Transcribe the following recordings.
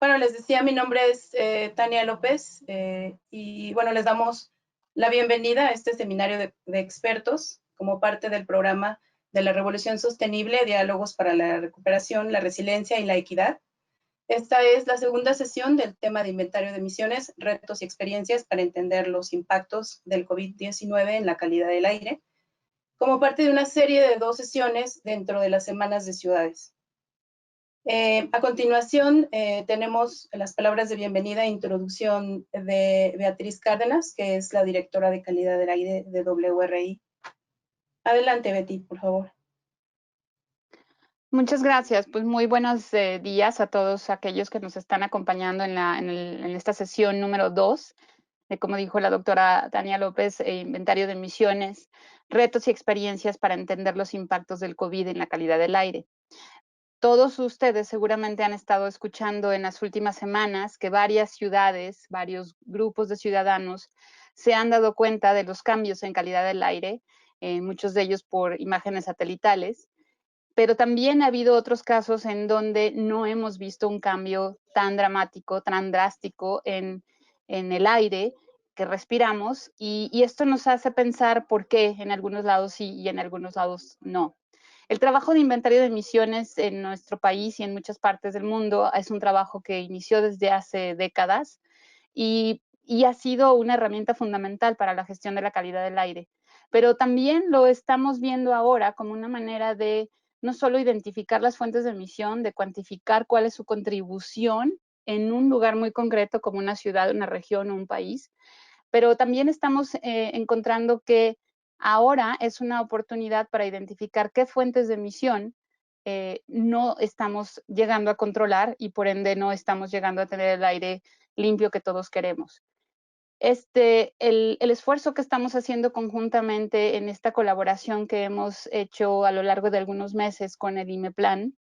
Bueno, les decía, mi nombre es Tania López y bueno, les damos la bienvenida a este seminario de expertos como parte del programa de la Revolución Sostenible, Diálogos para la Recuperación, la Resiliencia y la Equidad. Esta es la segunda sesión del tema de inventario de emisiones, retos y experiencias para entender los impactos del COVID-19 en la calidad del aire, como parte de una serie de 2 sesiones dentro de las semanas de ciudades. A continuación, tenemos las palabras de bienvenida e introducción de Beatriz Cárdenas, que es la directora de calidad del aire de WRI. Adelante, Betty, por favor. Muchas gracias. Pues muy buenos días a todos aquellos que nos están acompañando en esta sesión número 2, de, como dijo la doctora Tania López, inventario de emisiones, retos y experiencias para entender los impactos del COVID en la calidad del aire. Todos ustedes seguramente han estado escuchando en las últimas semanas que varias ciudades, varios grupos de ciudadanos se han dado cuenta de los cambios en calidad del aire, muchos de ellos por imágenes satelitales, pero también ha habido otros casos en donde no hemos visto un cambio tan dramático, tan drástico en el aire que respiramos, y esto nos hace pensar por qué en algunos lados sí y en algunos lados no. El trabajo de inventario de emisiones en nuestro país y en muchas partes del mundo es un trabajo que inició desde hace décadas y ha sido una herramienta fundamental para la gestión de la calidad del aire. Pero también lo estamos viendo ahora como una manera de no solo identificar las fuentes de emisión, de cuantificar cuál es su contribución en un lugar muy concreto como una ciudad, una región o un país, pero también estamos encontrando que ahora es una oportunidad para identificar qué fuentes de emisión no estamos llegando a controlar y por ende no estamos llegando a tener el aire limpio que todos queremos. El esfuerzo que estamos haciendo conjuntamente en esta colaboración que hemos hecho a lo largo de algunos meses con el IMEPLAN,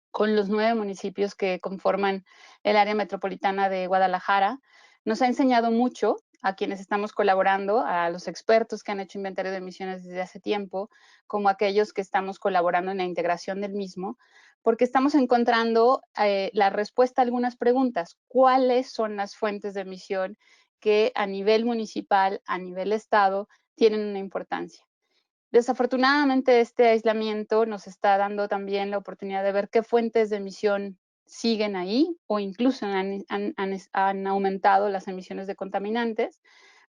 con los 9 municipios que conforman el área metropolitana de Guadalajara, nos ha enseñado mucho a quienes estamos colaborando, a los expertos que han hecho inventario de emisiones desde hace tiempo, como aquellos que estamos colaborando en la integración del mismo, porque estamos encontrando la respuesta a algunas preguntas. ¿Cuáles son las fuentes de emisión que a nivel municipal, a nivel estado, tienen una importancia? Desafortunadamente, este aislamiento nos está dando también la oportunidad de ver qué fuentes de emisión siguen ahí o incluso han aumentado las emisiones de contaminantes,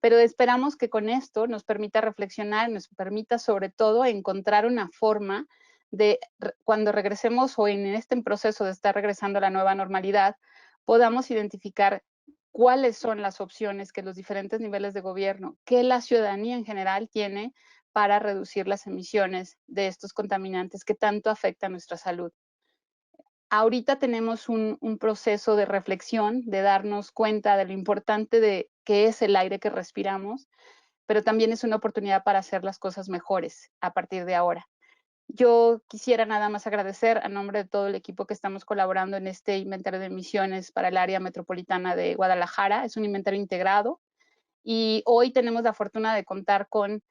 pero esperamos que con esto nos permita reflexionar, nos permita sobre todo encontrar una forma de cuando regresemos o en este proceso de estar regresando a la nueva normalidad, podamos identificar cuáles son las opciones que los diferentes niveles de gobierno, que la ciudadanía en general tiene para reducir las emisiones de estos contaminantes que tanto afectan nuestra salud. Ahorita tenemos un proceso de reflexión, de darnos cuenta de lo importante de qué es el aire que respiramos, pero también es una oportunidad para hacer las cosas mejores a partir de ahora. Yo quisiera nada más agradecer a nombre de todo el equipo que estamos colaborando en este inventario de emisiones para el área metropolitana de Guadalajara. Es un inventario integrado y hoy tenemos la fortuna de contar con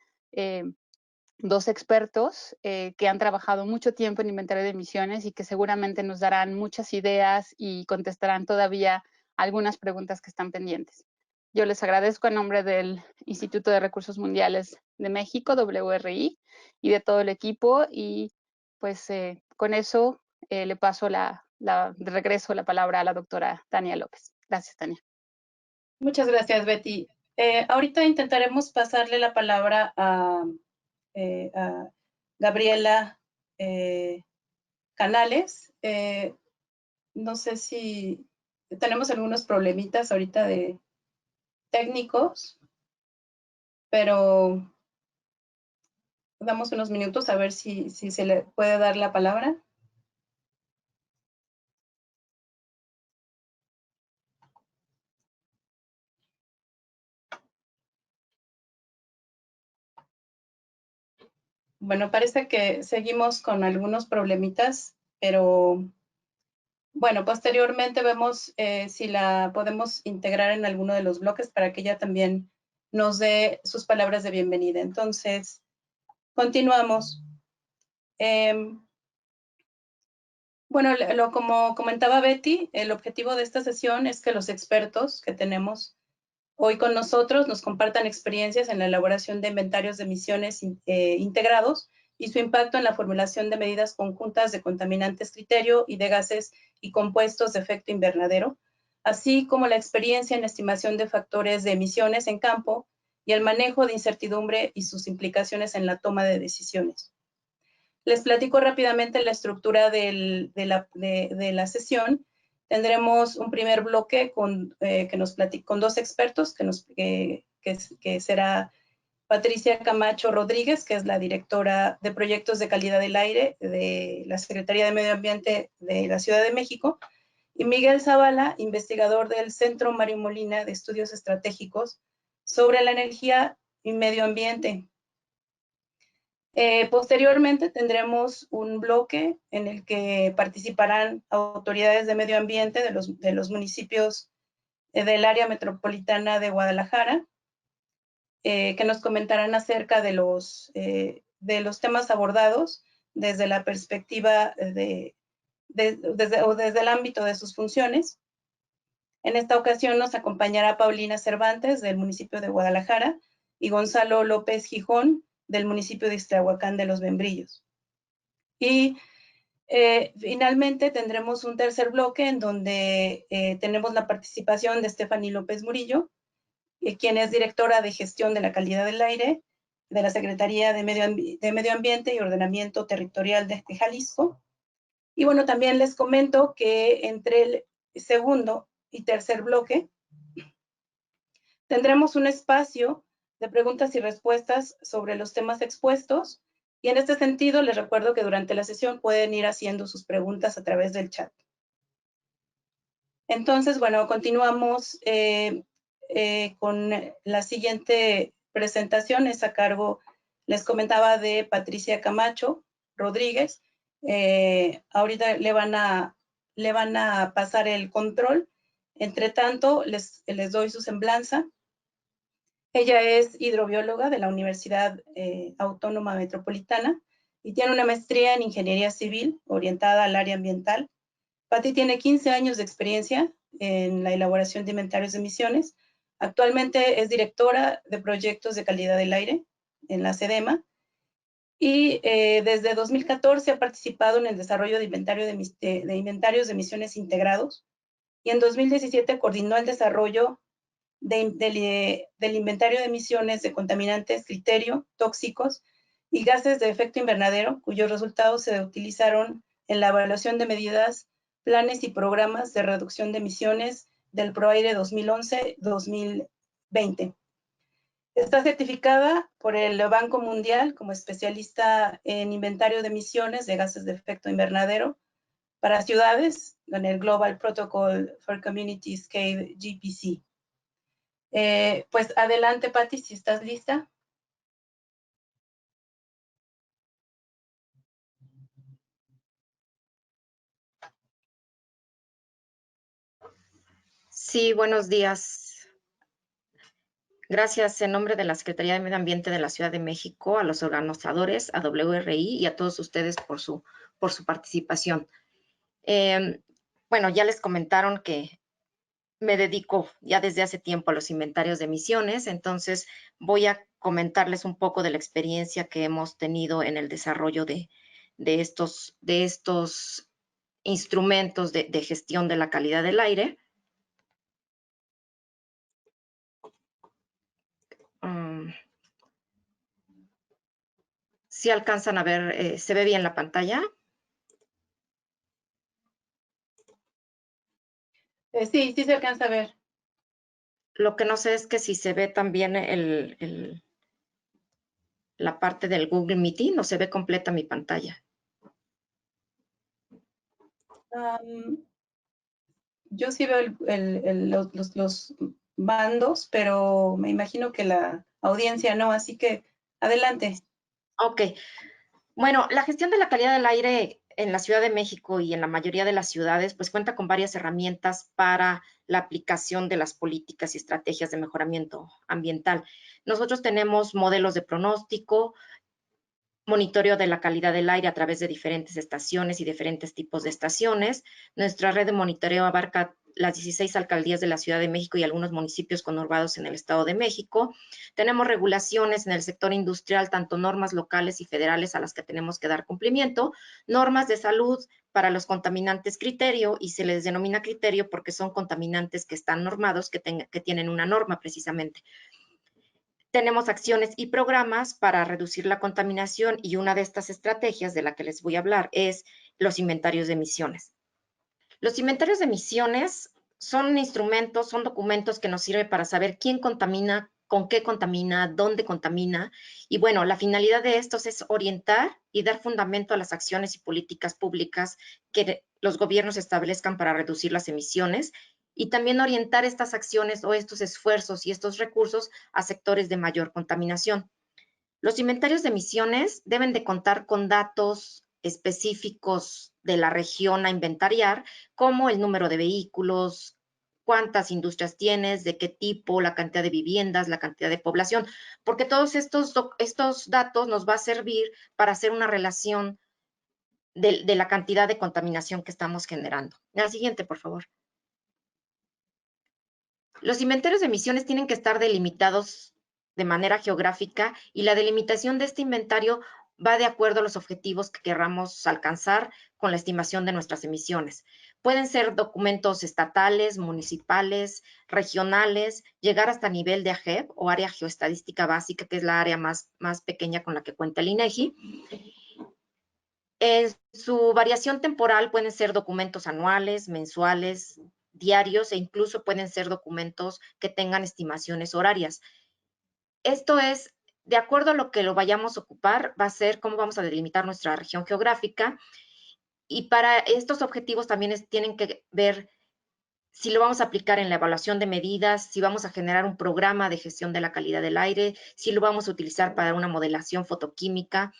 2 expertos que han trabajado mucho tiempo en inventario de emisiones y que seguramente nos darán muchas ideas y contestarán todavía algunas preguntas que están pendientes. Yo les agradezco en nombre del Instituto de Recursos Mundiales de México, WRI, y de todo el equipo, y pues con eso le paso de regreso la palabra a la doctora Tania López. Gracias, Tania. Muchas gracias, Betty. Ahorita intentaremos pasarle la palabra a Gabriela Canales. No sé si tenemos algunos problemitas ahorita de técnicos, pero damos unos minutos a ver si se le puede dar la palabra. Bueno, parece que seguimos con algunos problemitas, pero bueno, posteriormente vemos si la podemos integrar en alguno de los bloques para que ella también nos dé sus palabras de bienvenida. Entonces, continuamos. Bueno, como comentaba Betty, el objetivo de esta sesión es que los expertos que tenemos hoy con nosotros nos compartan experiencias en la elaboración de inventarios de emisiones integrados y su impacto en la formulación de medidas conjuntas de contaminantes criterio y de gases y compuestos de efecto invernadero, así como la experiencia en estimación de factores de emisiones en campo y el manejo de incertidumbre y sus implicaciones en la toma de decisiones. Les platico rápidamente la estructura de la sesión. Tendremos un primer bloque con dos expertos, que será Patricia Camacho Rodríguez, que es la directora de Proyectos de Calidad del Aire de la Secretaría de Medio Ambiente de la Ciudad de México, y Miguel Zavala, investigador del Centro Mario Molina de Estudios Estratégicos sobre la Energía y Medio Ambiente. Posteriormente tendremos un bloque en el que participarán autoridades de medio ambiente de los municipios del área metropolitana de Guadalajara, que nos comentarán acerca de los temas abordados desde la perspectiva desde el ámbito de sus funciones. En esta ocasión nos acompañará Paulina Cervantes, del municipio de Guadalajara, y Gonzalo López Gijón, del municipio de Ixtlahuacán de los Membrillos. Y finalmente tendremos un tercer bloque en donde tenemos la participación de Stephanie López Murillo, quien es directora de gestión de la calidad del aire de la Secretaría de Medio Ambiente y Ordenamiento Territorial de Jalisco. Y bueno, también les comento que entre el segundo y tercer bloque tendremos un espacio de preguntas y respuestas sobre los temas expuestos. Y en este sentido, les recuerdo que durante la sesión pueden ir haciendo sus preguntas a través del chat. Entonces, bueno, continuamos con la siguiente presentación. Es a cargo, les comentaba, de Patricia Camacho Rodríguez. Ahorita le van a pasar el control. Entre tanto, les doy su semblanza. Ella es hidrobióloga de la Universidad Autónoma Metropolitana y tiene una maestría en Ingeniería Civil orientada al área ambiental. Patti tiene 15 años de experiencia en la elaboración de inventarios de emisiones. Actualmente es directora de proyectos de calidad del aire en la SEDEMA y desde 2014 ha participado en el desarrollo de inventarios de emisiones integrados, y en 2017 coordinó el desarrollo del inventario de emisiones de contaminantes criterio, tóxicos y gases de efecto invernadero, cuyos resultados se utilizaron en la evaluación de medidas, planes y programas de reducción de emisiones del ProAire 2011-2020. Está certificada por el Banco Mundial como especialista en inventario de emisiones de gases de efecto invernadero para ciudades en el Global Protocol for Community Scale GPC. Pues adelante, Patti, si estás lista. Sí, buenos días. Gracias en nombre de la Secretaría de Medio Ambiente de la Ciudad de México, a los organizadores, a WRI y a todos ustedes por su participación. Bueno, ya les comentaron que me dedico ya desde hace tiempo a los inventarios de emisiones, entonces voy a comentarles un poco de la experiencia que hemos tenido en el desarrollo de estos instrumentos de gestión de la calidad del aire. ¿Sí alcanzan a ver? ¿Se ve bien la pantalla? Sí, sí se alcanza a ver. Lo que no sé es que si se ve también la parte del Google Meeting, no se ve completa mi pantalla. Yo sí veo los bandos, pero me imagino que la audiencia no, así que adelante. Ok. Bueno, la gestión de la calidad del aire en la Ciudad de México y en la mayoría de las ciudades, pues cuenta con varias herramientas para la aplicación de las políticas y estrategias de mejoramiento ambiental. Nosotros tenemos modelos de pronóstico, monitoreo de la calidad del aire a través de diferentes estaciones y diferentes tipos de estaciones. Nuestra red de monitoreo abarca las 16 alcaldías de la Ciudad de México y algunos municipios conurbados en el Estado de México. Tenemos regulaciones en el sector industrial, tanto normas locales y federales a las que tenemos que dar cumplimiento, normas de salud para los contaminantes criterio, y se les denomina criterio porque son contaminantes que están normados, que tienen una norma precisamente. Tenemos acciones y programas para reducir la contaminación, y una de estas estrategias de la que les voy a hablar es los inventarios de emisiones. Los inventarios de emisiones son instrumentos, son documentos que nos sirven para saber quién contamina, con qué contamina, dónde contamina. Y bueno, la finalidad de estos es orientar y dar fundamento a las acciones y políticas públicas que los gobiernos establezcan para reducir las emisiones, y también orientar estas acciones o estos esfuerzos y estos recursos a sectores de mayor contaminación. Los inventarios de emisiones deben de contar con datos específicos de la región a inventariar, como el número de vehículos, cuántas industrias tienes, de qué tipo, la cantidad de viviendas, la cantidad de población, porque todos estos datos nos va a servir para hacer una relación de la cantidad de contaminación que estamos generando. La siguiente, por favor. Los inventarios de emisiones tienen que estar delimitados de manera geográfica, y la delimitación de este inventario va de acuerdo a los objetivos que queramos alcanzar con la estimación de nuestras emisiones. Pueden ser documentos estatales, municipales, regionales, llegar hasta nivel de AGEB o área geoestadística básica, que es la área más pequeña con la que cuenta el INEGI. En su variación temporal pueden ser documentos anuales, mensuales, diarios, e incluso pueden ser documentos que tengan estimaciones horarias. Esto es, de acuerdo a lo que lo vayamos a ocupar, va a ser cómo vamos a delimitar nuestra región geográfica, y para estos objetivos también tienen que ver si lo vamos a aplicar en la evaluación de medidas, si vamos a generar un programa de gestión de la calidad del aire, si lo vamos a utilizar para una modelación fotoquímica.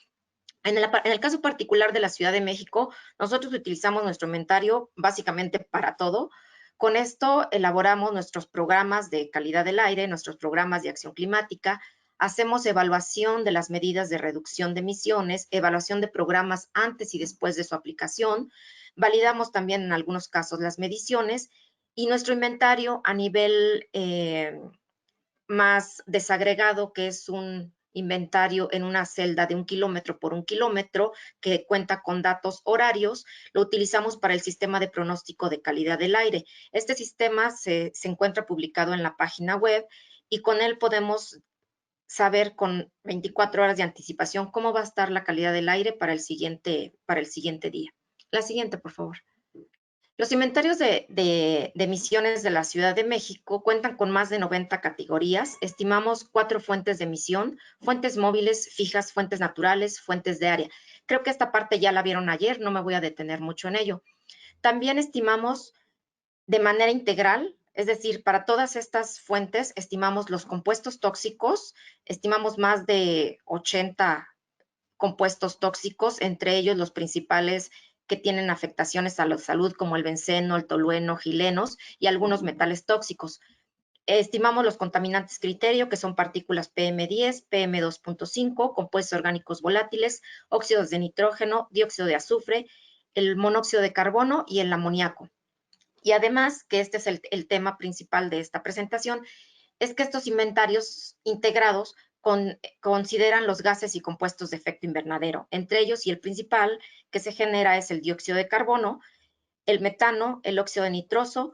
En el caso particular de la Ciudad de México, nosotros utilizamos nuestro inventario básicamente para todo. Con esto elaboramos nuestros programas de calidad del aire, nuestros programas de acción climática, hacemos evaluación de las medidas de reducción de emisiones, evaluación de programas antes y después de su aplicación, validamos también en algunos casos las mediciones, y nuestro inventario a nivel más desagregado, que es un inventario en una celda de 1 kilómetro por 1 kilómetro, que cuenta con datos horarios, lo utilizamos para el sistema de pronóstico de calidad del aire. Este sistema se encuentra publicado en la página web, y con él podemos saber con 24 horas de anticipación cómo va a estar la calidad del aire para el siguiente día. La siguiente, por favor. Los inventarios de emisiones de la Ciudad de México cuentan con más de 90 categorías. Estimamos 4 fuentes de emisión: fuentes móviles, fijas, fuentes naturales, fuentes de área. Creo que esta parte ya la vieron ayer, no me voy a detener mucho en ello. También estimamos de manera integral, es decir, para todas estas fuentes estimamos los compuestos tóxicos, estimamos más de 80 compuestos tóxicos, entre ellos los principales que tienen afectaciones a la salud, como el benceno, el tolueno, gilenos y algunos metales tóxicos. Estimamos los contaminantes criterio, que son partículas PM10, PM2.5, compuestos orgánicos volátiles, óxidos de nitrógeno, dióxido de azufre, el monóxido de carbono y el amoníaco. Y además, que este es el tema principal de esta presentación, es que estos inventarios integrados consideran los gases y compuestos de efecto invernadero. Entre ellos, y el principal que se genera, es el dióxido de carbono, el metano, el óxido de nitroso.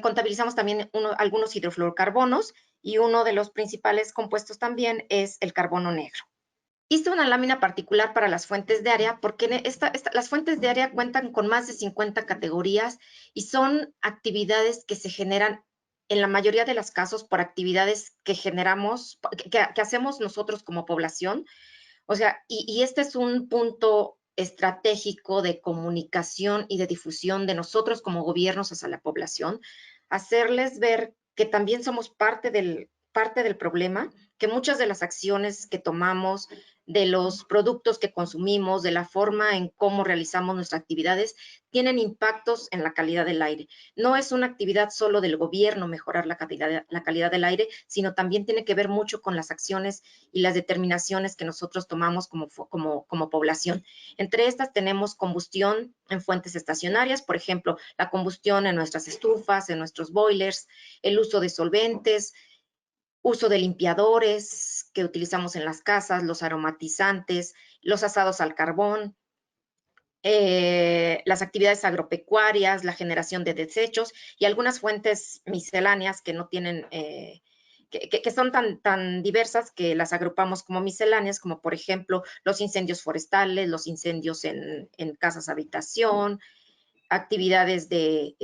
Contabilizamos también algunos hidrofluorocarbonos, y uno de los principales compuestos también es el carbono negro. Hice una lámina particular para las fuentes de área, porque las fuentes de área cuentan con más de 50 categorías, y son actividades que se generan en la mayoría de los casos por actividades que generamos, que hacemos nosotros como población. O sea, y este es un punto estratégico de comunicación y de difusión de nosotros como gobiernos hacia la población, hacerles ver que también somos parte del parte del problema, que muchas de las acciones que tomamos, de los productos que consumimos, de la forma en cómo realizamos nuestras actividades, tienen impactos en la calidad del aire. No es una actividad solo del gobierno mejorar la calidad del aire, sino también tiene que ver mucho con las acciones y las determinaciones que nosotros tomamos como población. Entre estas tenemos combustión en fuentes estacionarias, por ejemplo, la combustión en nuestras estufas, en nuestros boilers, el uso de solventes, uso de limpiadores que utilizamos en las casas, los aromatizantes, los asados al carbón, las actividades agropecuarias, la generación de desechos y algunas fuentes misceláneas que no tienen, que son tan diversas que las agrupamos como misceláneas, como por ejemplo los incendios forestales, los incendios en casas habitación, actividades de,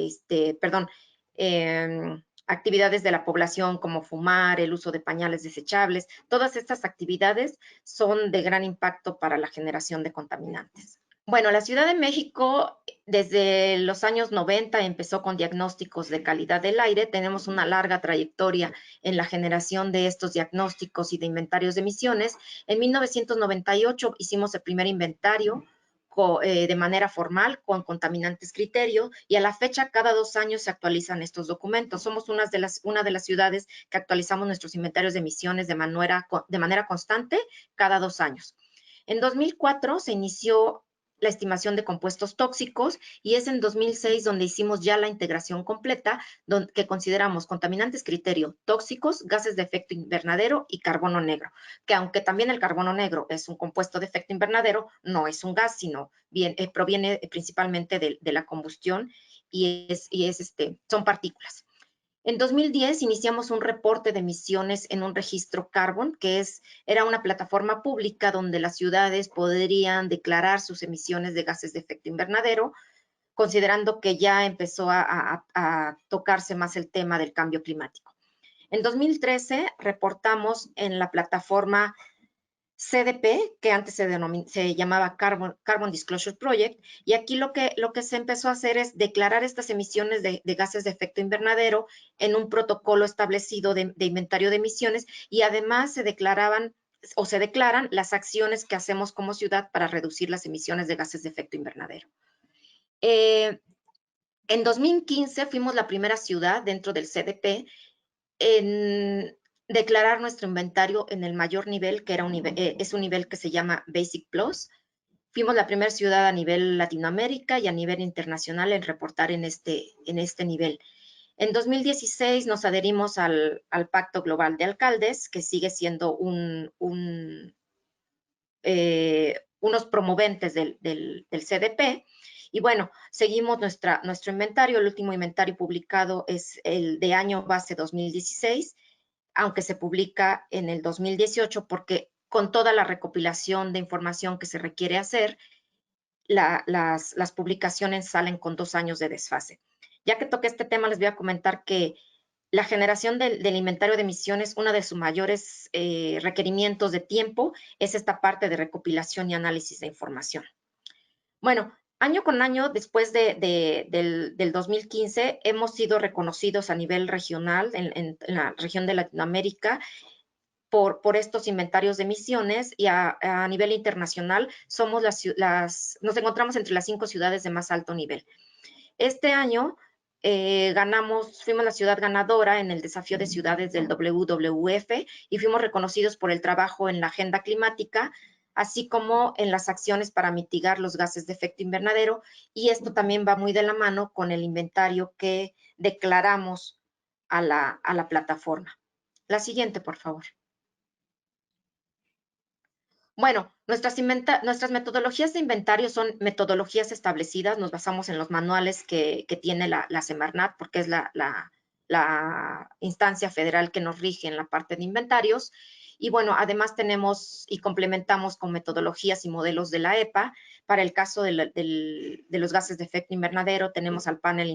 actividades de la población como fumar, el uso de pañales desechables. Todas estas actividades son de gran impacto para la generación de contaminantes. Bueno, la Ciudad de México desde los años 90 empezó con diagnósticos de calidad del aire. Tenemos una larga trayectoria en la generación de estos diagnósticos y de inventarios de emisiones. En 1998 hicimos el primer inventario de manera formal con contaminantes criterio y a la fecha cada 2 años se actualizan estos documentos. Somos una de las ciudades que actualizamos nuestros inventarios de emisiones de manera constante cada 2 años. En 2004 se inició la estimación de compuestos tóxicos y es en 2006 donde hicimos ya la integración completa que consideramos contaminantes criterio, tóxicos, gases de efecto invernadero y carbono negro, que aunque también el carbono negro es un compuesto de efecto invernadero, no es un gas, sino proviene principalmente de la combustión y son partículas. En 2010 iniciamos un reporte de emisiones en un registro Carbon, que era una plataforma pública donde las ciudades podrían declarar sus emisiones de gases de efecto invernadero, considerando que ya empezó a tocarse más el tema del cambio climático. En 2013 reportamos en la plataforma CDP, que antes se llamaba Carbon Disclosure Project, y aquí lo que se empezó a hacer es declarar estas emisiones de gases de efecto invernadero en un protocolo establecido de inventario de emisiones, y además se declaran las acciones que hacemos como ciudad para reducir las emisiones de gases de efecto invernadero. En 2015 fuimos la primera ciudad dentro del CDP en declarar nuestro inventario en el mayor nivel, que es un nivel que se llama Basic Plus. Fuimos la primera ciudad a nivel Latinoamérica y a nivel internacional en reportar en este nivel. En 2016 nos adherimos al Pacto Global de Alcaldes, que sigue siendo unos promoventes del CDP. Y bueno, seguimos nuestro inventario. El último inventario publicado es el de año base 2016, aunque se publica en el 2018, porque con toda la recopilación de información que se requiere hacer, las publicaciones salen con 2 años de desfase. Ya que toqué este tema, les voy a comentar que la generación del inventario de emisiones, uno de sus mayores requerimientos de tiempo es esta parte de recopilación y análisis de información. Bueno, año con año, después del 2015, hemos sido reconocidos a nivel regional, en la región de Latinoamérica, por estos inventarios de emisiones, y a nivel internacional somos nos encontramos entre las 5 ciudades de más alto nivel. Este año fuimos la ciudad ganadora en el desafío de ciudades del WWF y fuimos reconocidos por el trabajo en la agenda climática, así como en las acciones para mitigar los gases de efecto invernadero, y esto también va muy de la mano con el inventario que declaramos a la plataforma. La siguiente, por favor. Bueno, nuestras metodologías de inventario son metodologías establecidas, nos basamos en los manuales que tiene la Semarnat, porque es la instancia federal que nos rige en la parte de inventarios. Y bueno, además tenemos y complementamos con metodologías y modelos de la EPA. Para el caso de los gases de efecto invernadero, tenemos al panel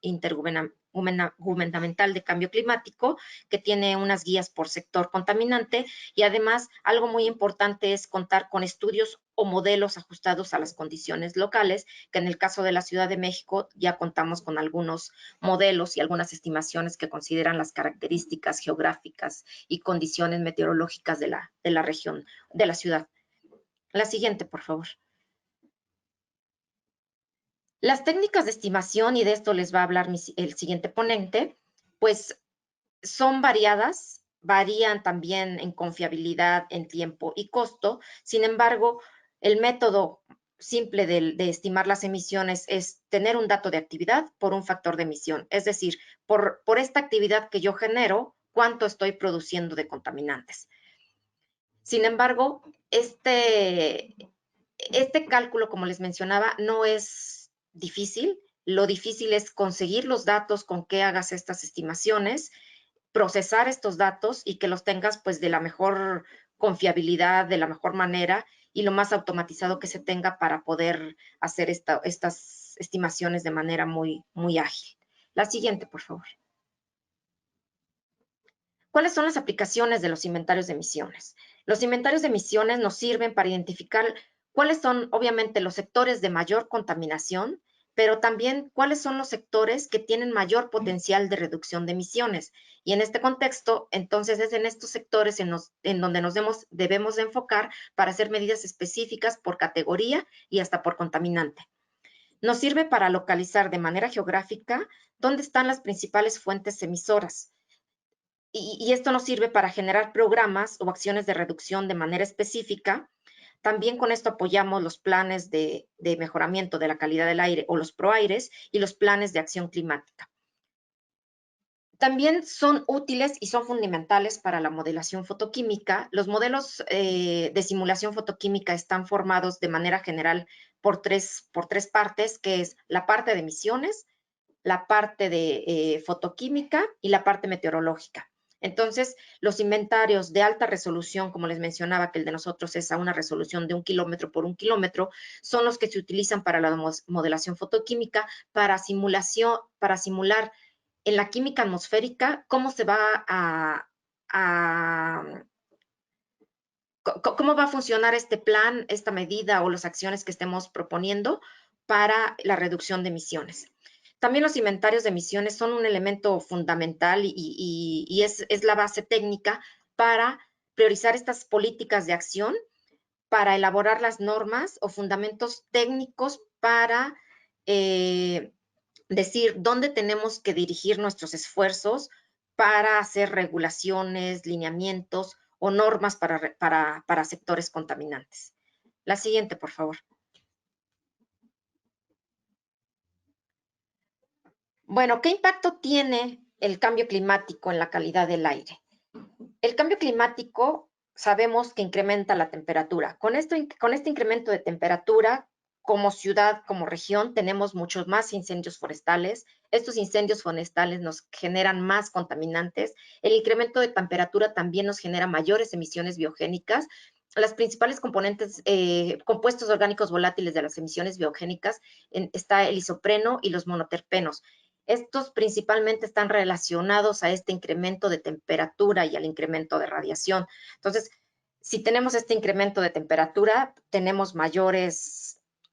Intergubernamental de Cambio Climático, que tiene unas guías por sector contaminante, y además algo muy importante es contar con estudios o modelos ajustados a las condiciones locales, que en el caso de la Ciudad de México ya contamos con algunos modelos y algunas estimaciones que consideran las características geográficas y condiciones meteorológicas de la región, de la ciudad. La siguiente, por favor. Las técnicas de estimación, y de esto les va a hablar el siguiente ponente, pues son variadas, varían también en confiabilidad, en tiempo y costo. Sin embargo, el método simple de estimar las emisiones es tener un dato de actividad por un factor de emisión. Es decir, por esta actividad que yo genero, ¿cuánto estoy produciendo de contaminantes? Sin embargo, este cálculo, como les mencionaba, no es difícil. Lo difícil es conseguir los datos con que hagas estas estimaciones, procesar estos datos y que los tengas pues de la mejor confiabilidad, de la mejor manera y lo más automatizado que se tenga para poder hacer estas estimaciones de manera muy, muy ágil. La siguiente, por favor. ¿Cuáles son las aplicaciones de los inventarios de emisiones? Los inventarios de emisiones nos sirven para identificar cuáles son, obviamente, los sectores de mayor contaminación, pero también cuáles son los sectores que tienen mayor potencial de reducción de emisiones. Y en este contexto, entonces, es en estos sectores en donde nos debemos de enfocar para hacer medidas específicas por categoría y hasta por contaminante. Nos sirve para localizar de manera geográfica dónde están las principales fuentes emisoras. Y esto nos sirve para generar programas o acciones de reducción de manera específica. También con esto apoyamos los planes de mejoramiento de la calidad del aire o los PROAIRES y los planes de acción climática. También son útiles y son fundamentales para la modelación fotoquímica. Los modelos de simulación fotoquímica están formados de manera general por tres partes, que es la parte de emisiones, la parte de fotoquímica y la parte meteorológica. Entonces, los inventarios de alta resolución, como les mencionaba, que el de nosotros es a una resolución de 1 kilómetro por 1 kilómetro, son los que se utilizan para la modelación fotoquímica, para simular en la química atmosférica cómo se va cómo va a funcionar este plan, esta medida o las acciones que estemos proponiendo para la reducción de emisiones. También los inventarios de emisiones son un elemento fundamental y es la base técnica para priorizar estas políticas de acción, para elaborar las normas o fundamentos técnicos para decir dónde tenemos que dirigir nuestros esfuerzos para hacer regulaciones, lineamientos o normas para sectores contaminantes. La siguiente, por favor. Bueno, ¿qué impacto tiene el cambio climático en la calidad del aire? El cambio climático sabemos que incrementa la temperatura. Con este incremento de temperatura, como ciudad, como región, tenemos muchos más incendios forestales. Estos incendios forestales nos generan más contaminantes. El incremento de temperatura también nos genera mayores emisiones biogénicas. Las principales compuestos orgánicos volátiles de las emisiones biogénicas está el isopreno y los monoterpenos. Estos principalmente están relacionados a este incremento de temperatura y al incremento de radiación. Entonces, si tenemos este incremento de temperatura, tenemos mayor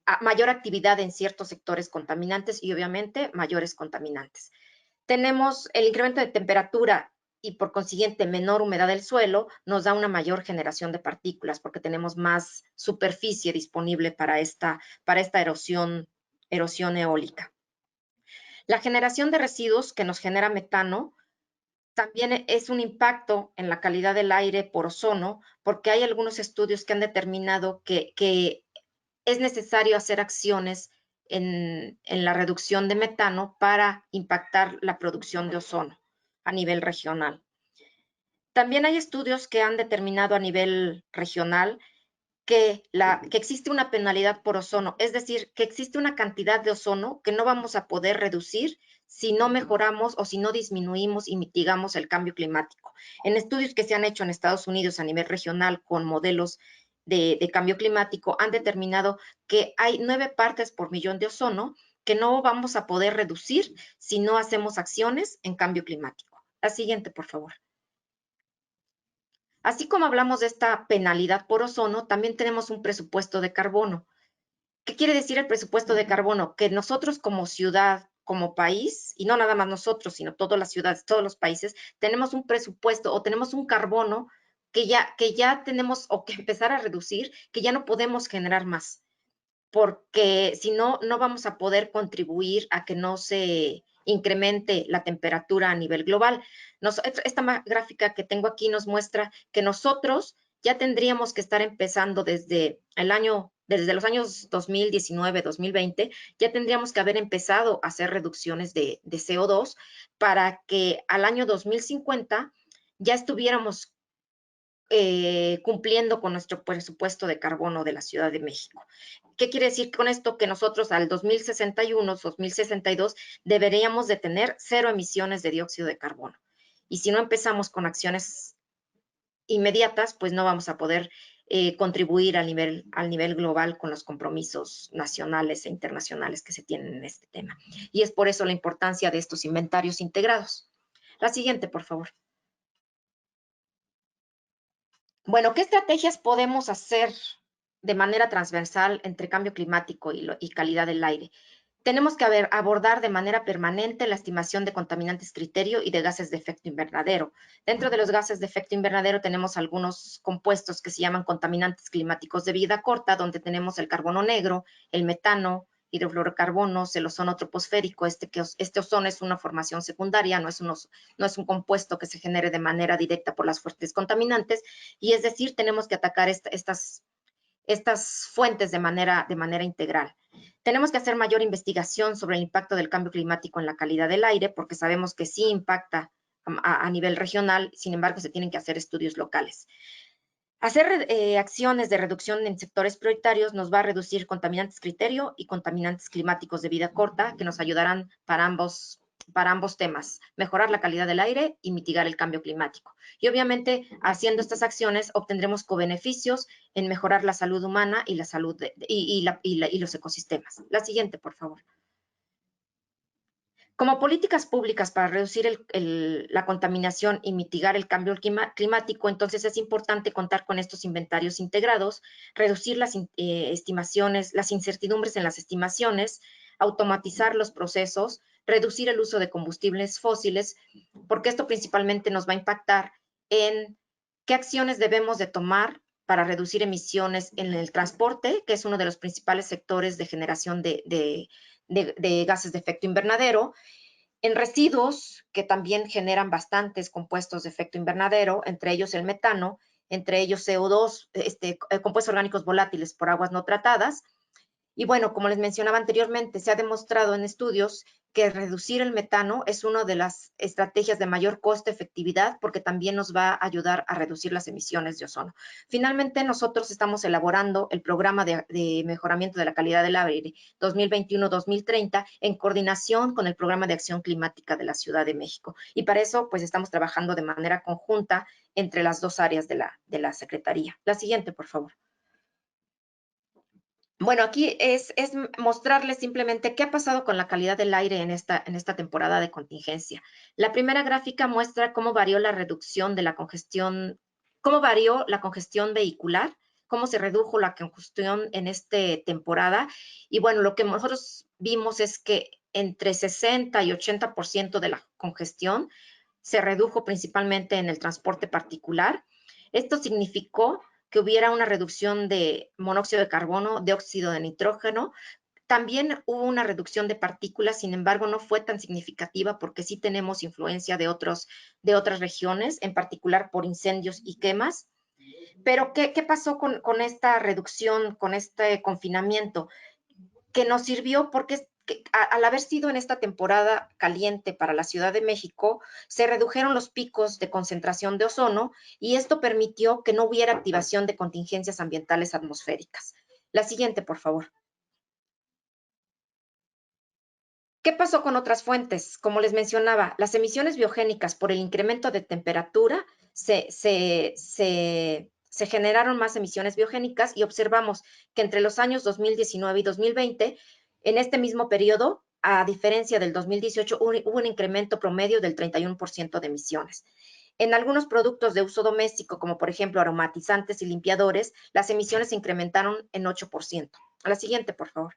actividad en ciertos sectores contaminantes y obviamente mayores contaminantes. Tenemos el incremento de temperatura y por consiguiente menor humedad del suelo, nos da una mayor generación de partículas porque tenemos más superficie disponible para esta erosión eólica. La generación de residuos que nos genera metano también es un impacto en la calidad del aire por ozono, porque hay algunos estudios que han determinado que es necesario hacer acciones en la reducción de metano para impactar la producción de ozono a nivel regional. También hay estudios que han determinado a nivel regional que existe una penalidad por ozono, es decir, que existe una cantidad de ozono que no vamos a poder reducir si no mejoramos o si no disminuimos y mitigamos el cambio climático. En estudios que se han hecho en Estados Unidos a nivel regional con modelos de cambio climático, han determinado que hay 9 partes por millón de ozono que no vamos a poder reducir si no hacemos acciones en cambio climático. La siguiente, por favor. Así como hablamos de esta penalidad por ozono, también tenemos un presupuesto de carbono. ¿Qué quiere decir el presupuesto de carbono? Que nosotros como ciudad, como país, y no nada más nosotros, sino todas las ciudades, todos los países, tenemos un presupuesto o tenemos un carbono que ya tenemos o que empezar a reducir, que ya no podemos generar más, porque si no, no vamos a poder contribuir a que no se incremente la temperatura a nivel global. Esta gráfica que tengo aquí nos muestra que nosotros ya tendríamos que estar empezando desde los años 2019, 2020, ya tendríamos que haber empezado a hacer reducciones de CO2 para que al año 2050 ya estuviéramos cumpliendo con nuestro presupuesto de carbono de la Ciudad de México. ¿Qué quiere decir con esto? Que nosotros al 2061, 2062 deberíamos de tener 0 emisiones de dióxido de carbono. Y si no empezamos con acciones inmediatas, pues no vamos a poder contribuir al nivel global con los compromisos nacionales e internacionales que se tienen en este tema. Y es por eso la importancia de estos inventarios integrados. La siguiente, por favor. Bueno, ¿qué estrategias podemos hacer de manera transversal entre cambio climático y calidad del aire? Tenemos que abordar de manera permanente la estimación de contaminantes criterio y de gases de efecto invernadero. Dentro de los gases de efecto invernadero tenemos algunos compuestos que se llaman contaminantes climáticos de vida corta, donde tenemos el carbono negro, el metano, hidrofluorocarbonos, el ozono troposférico. Este ozono es una formación secundaria, no es un compuesto que se genere de manera directa por las fuentes contaminantes, y es decir, tenemos que atacar estas fuentes de manera integral. Tenemos que hacer mayor investigación sobre el impacto del cambio climático en la calidad del aire, porque sabemos que sí impacta a nivel regional, sin embargo, se tienen que hacer estudios locales. Hacer acciones de reducción en sectores prioritarios nos va a reducir contaminantes criterio y contaminantes climáticos de vida corta, que nos ayudarán para ambos temas, mejorar la calidad del aire y mitigar el cambio climático. Y obviamente, haciendo estas acciones, obtendremos cobeneficios en mejorar la salud humana y los ecosistemas. La siguiente, por favor. Como políticas públicas para reducir la contaminación y mitigar el cambio climático, entonces es importante contar con estos inventarios integrados, reducir las estimaciones, las incertidumbres en las estimaciones, automatizar los procesos, reducir el uso de combustibles fósiles, porque esto principalmente nos va a impactar en qué acciones debemos de tomar para reducir emisiones en el transporte, que es uno de los principales sectores de generación de gases de efecto invernadero, en residuos, que también generan bastantes compuestos de efecto invernadero, entre ellos el metano, entre ellos CO2, compuestos orgánicos volátiles por aguas no tratadas. Y bueno, como les mencionaba anteriormente, se ha demostrado en estudios que reducir el metano es una de las estrategias de mayor coste-efectividad, porque también nos va a ayudar a reducir las emisiones de ozono. Finalmente, nosotros estamos elaborando el programa de mejoramiento de la calidad del aire 2021-2030 en coordinación con el programa de acción climática de la Ciudad de México. Y para eso, pues estamos trabajando de manera conjunta entre las dos áreas de la Secretaría. La siguiente, por favor. Bueno, aquí es mostrarles simplemente qué ha pasado con la calidad del aire en esta temporada de contingencia. La primera gráfica muestra cómo varió la reducción de la congestión, cómo varió la congestión vehicular, cómo se redujo la congestión en esta temporada. Y bueno, lo que nosotros vimos es que entre 60 y 80% de la congestión se redujo principalmente en el transporte particular. Esto significó que hubiera una reducción de monóxido de carbono, de óxido de nitrógeno. También hubo una reducción de partículas, sin embargo, no fue tan significativa porque sí tenemos influencia de otras regiones, en particular por incendios y quemas. Pero, ¿qué pasó con esta reducción, con este confinamiento? Que nos sirvió porque al haber sido en esta temporada caliente para la Ciudad de México, se redujeron los picos de concentración de ozono y esto permitió que no hubiera activación de contingencias ambientales atmosféricas. La siguiente, por favor. ¿Qué pasó con otras fuentes? Como les mencionaba, las emisiones biogénicas por el incremento de temperatura se generaron más emisiones biogénicas y observamos que entre los años 2019 y 2020 En este mismo periodo, a diferencia del 2018, hubo un incremento promedio del 31% de emisiones. En algunos productos de uso doméstico, como por ejemplo aromatizantes y limpiadores, las emisiones se incrementaron en 8%. A la siguiente, por favor.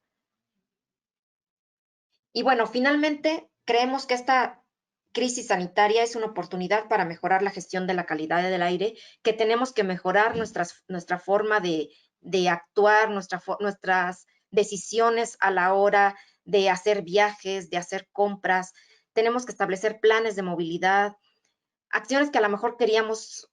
Y bueno, finalmente, creemos que esta crisis sanitaria es una oportunidad para mejorar la gestión de la calidad del aire, que tenemos que mejorar nuestra forma de actuar, nuestras decisiones a la hora de hacer viajes, de hacer compras. Tenemos que establecer planes de movilidad, acciones que a lo mejor queríamos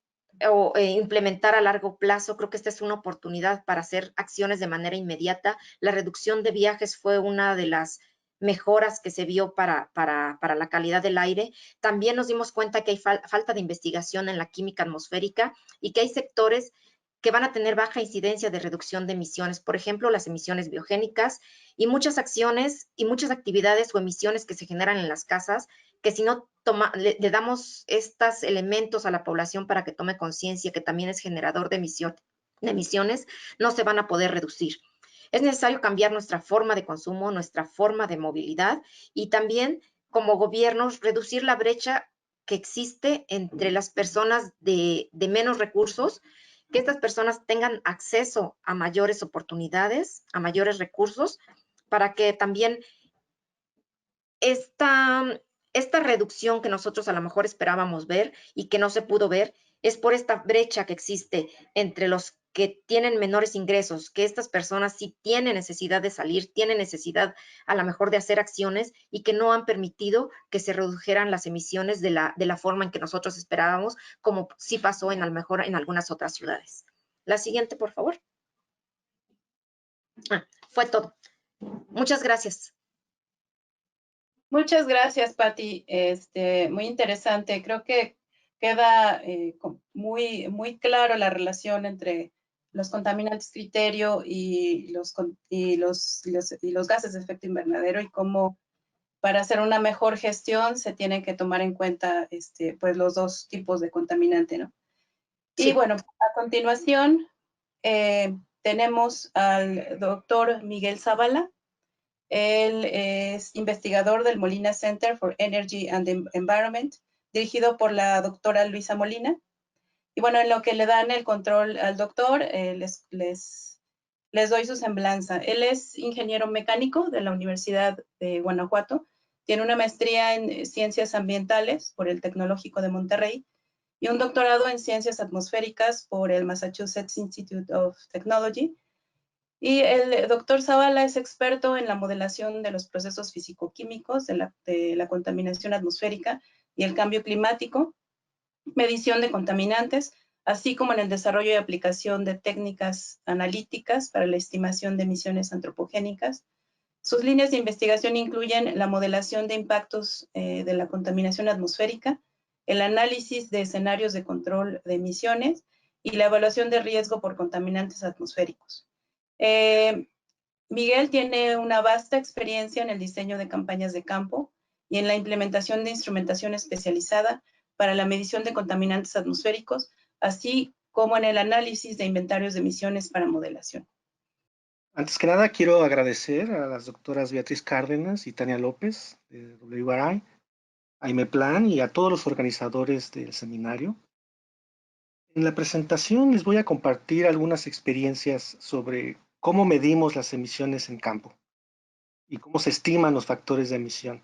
implementar a largo plazo. Creo que esta es una oportunidad para hacer acciones de manera inmediata. La reducción de viajes fue una de las mejoras que se vio para la calidad del aire. También nos dimos cuenta que hay falta de investigación en la química atmosférica y que hay sectores que van a tener baja incidencia de reducción de emisiones, por ejemplo, las emisiones biogénicas y muchas acciones y muchas actividades o emisiones que se generan en las casas, que si no le damos estos elementos a la población para que tome conciencia que también es generador de emisiones, no se van a poder reducir. Es necesario cambiar nuestra forma de consumo, nuestra forma de movilidad y también como gobiernos reducir la brecha que existe entre las personas de menos recursos, que estas personas tengan acceso a mayores oportunidades, a mayores recursos, para que también esta reducción que nosotros a lo mejor esperábamos ver y que no se pudo ver, es por esta brecha que existe entre los que tienen menores ingresos, que estas personas sí tienen necesidad de salir, tienen necesidad a lo mejor de hacer acciones y que no han permitido que se redujeran las emisiones de la forma en que nosotros esperábamos, como sí pasó a lo mejor en algunas otras ciudades. La siguiente, por favor. Fue todo. Muchas gracias. Muchas gracias, Patti. Muy interesante. Creo que queda muy claro la relación entre los contaminantes criterio y los gases de efecto invernadero, y cómo para hacer una mejor gestión se tienen que tomar en cuenta pues los dos tipos de contaminante, ¿no? Sí. Y bueno, a continuación tenemos al doctor Miguel Zavala. Él es investigador del Molina Center for Energy and Environment, dirigido por la doctora Luisa Molina. Y bueno, en lo que le dan el control al doctor, les doy su semblanza. Él es ingeniero mecánico de la Universidad de Guanajuato, tiene una maestría en ciencias ambientales por el Tecnológico de Monterrey y un doctorado en ciencias atmosféricas por el Massachusetts Institute of Technology. Y el doctor Zavala es experto en la modelación de los procesos físico-químicos de la contaminación atmosférica y el cambio climático, medición de contaminantes, así como en el desarrollo y aplicación de técnicas analíticas para la estimación de emisiones antropogénicas. Sus líneas de investigación incluyen la modelación de impactos de la contaminación atmosférica, el análisis de escenarios de control de emisiones y la evaluación de riesgo por contaminantes atmosféricos. Miguel tiene una vasta experiencia en el diseño de campañas de campo y en la implementación de instrumentación especializada para la medición de contaminantes atmosféricos, así como en el análisis de inventarios de emisiones para modelación. Antes que nada, quiero agradecer a las doctoras Beatriz Cárdenas y Tania López de WRI, a IMEPLAN y a todos los organizadores del seminario. En la presentación les voy a compartir algunas experiencias sobre cómo medimos las emisiones en campo y cómo se estiman los factores de emisión.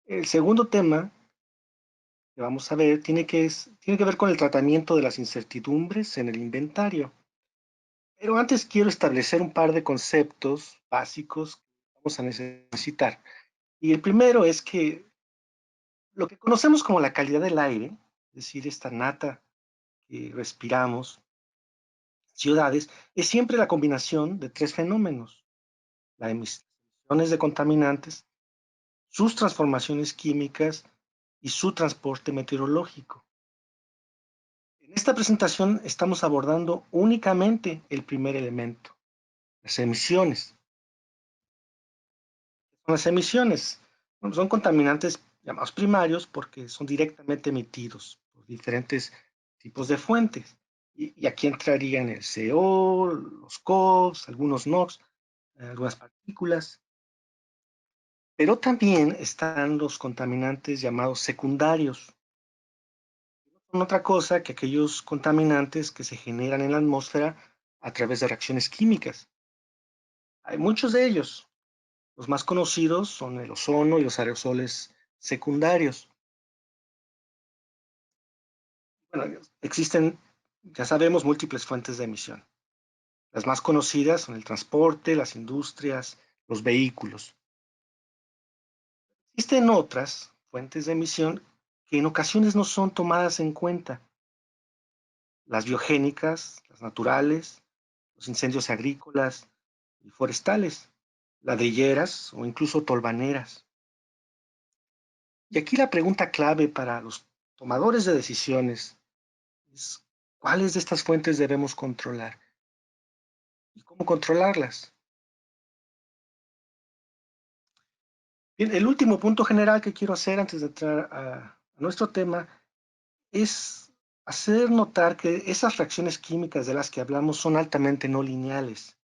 El segundo tema que vamos a ver tiene que ver con el tratamiento de las incertidumbres en el inventario. Pero antes quiero establecer un par de conceptos básicos que vamos a necesitar. Y el primero es que lo que conocemos como la calidad del aire, es decir, esta nata que respiramos, ciudades, es siempre la combinación de tres fenómenos: las emisiones de contaminantes, sus transformaciones químicas y su transporte meteorológico. En esta presentación estamos abordando únicamente el primer elemento, las emisiones. ¿Qué son las emisiones? Bueno, son contaminantes llamados primarios porque son directamente emitidos por diferentes tipos de fuentes. Y aquí entrarían el CO, los COs, algunos NOx, algunas partículas. Pero también están los contaminantes llamados secundarios. No son otra cosa que aquellos contaminantes que se generan en la atmósfera a través de reacciones químicas. Hay muchos de ellos. Los más conocidos son el ozono y los aerosoles secundarios. Bueno, existen, ya sabemos, múltiples fuentes de emisión. Las más conocidas son el transporte, las industrias, los vehículos. Existen otras fuentes de emisión que en ocasiones no son tomadas en cuenta. Las biogénicas, las naturales, los incendios agrícolas y forestales, ladrilleras o incluso tolvaneras. Y aquí la pregunta clave para los tomadores de decisiones es cuáles de estas fuentes debemos controlar y cómo controlarlas. Bien, el último punto general que quiero hacer antes de entrar a nuestro tema es hacer notar que esas reacciones químicas de las que hablamos son altamente no lineales.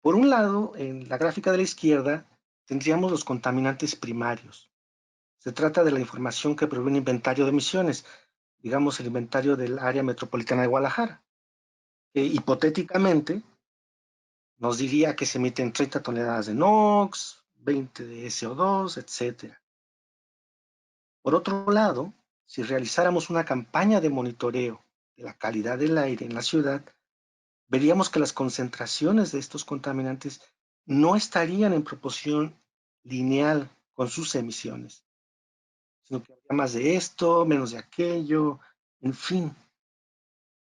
Por un lado, en la gráfica de la izquierda, tendríamos los contaminantes primarios. Se trata de la información que provee un inventario de emisiones, digamos el inventario del área metropolitana de Guadalajara, que hipotéticamente nos diría que se emiten 30 toneladas de NOx, 20 de SO2, etc. Por otro lado, si realizáramos una campaña de monitoreo de la calidad del aire en la ciudad, veríamos que las concentraciones de estos contaminantes no estarían en proporción lineal con sus emisiones, sino que habría más de esto, menos de aquello, en fin.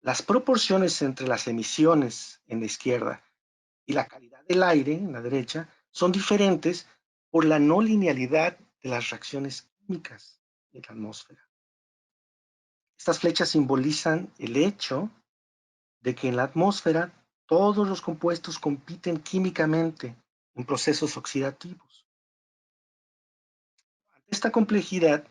Las proporciones entre las emisiones en la izquierda y la calidad del aire en la derecha son diferentes por la no linealidad de las reacciones químicas de la atmósfera. Estas flechas simbolizan el hecho de que en la atmósfera todos los compuestos compiten químicamente en procesos oxidativos. Ante esta complejidad,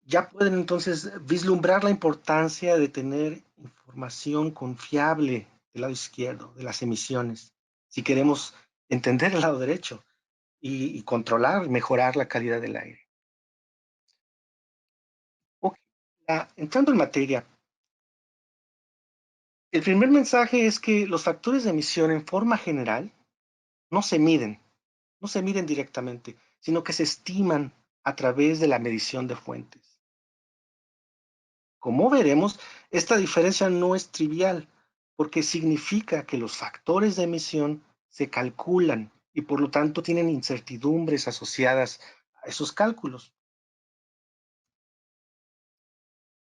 ya pueden entonces vislumbrar la importancia de tener información confiable del lado izquierdo, de las emisiones, si queremos entender el lado derecho y controlar y mejorar la calidad del aire. Okay. Entrando en materia, el primer mensaje es que los factores de emisión en forma general no se miden, no se miden directamente, sino que se estiman a través de la medición de fuentes. Como veremos, esta diferencia no es trivial, porque significa que los factores de emisión se calculan y por lo tanto tienen incertidumbres asociadas a esos cálculos.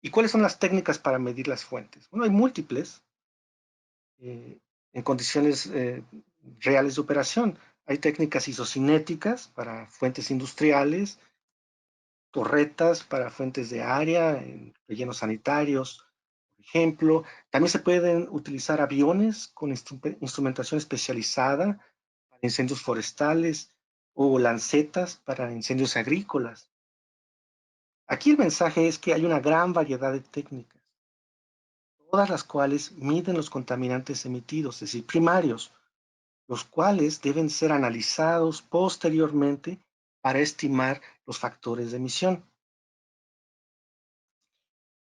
¿Y cuáles son las técnicas para medir las fuentes? Bueno, hay múltiples en condiciones reales de operación. Hay técnicas isocinéticas para fuentes industriales, torretas para fuentes de área, en rellenos sanitarios, por ejemplo. También se pueden utilizar aviones con instrumentación especializada para incendios forestales o lancetas para incendios agrícolas. Aquí el mensaje es que hay una gran variedad de técnicas, todas las cuales miden los contaminantes emitidos, es decir, primarios, los cuales deben ser analizados posteriormente para estimar los factores de emisión.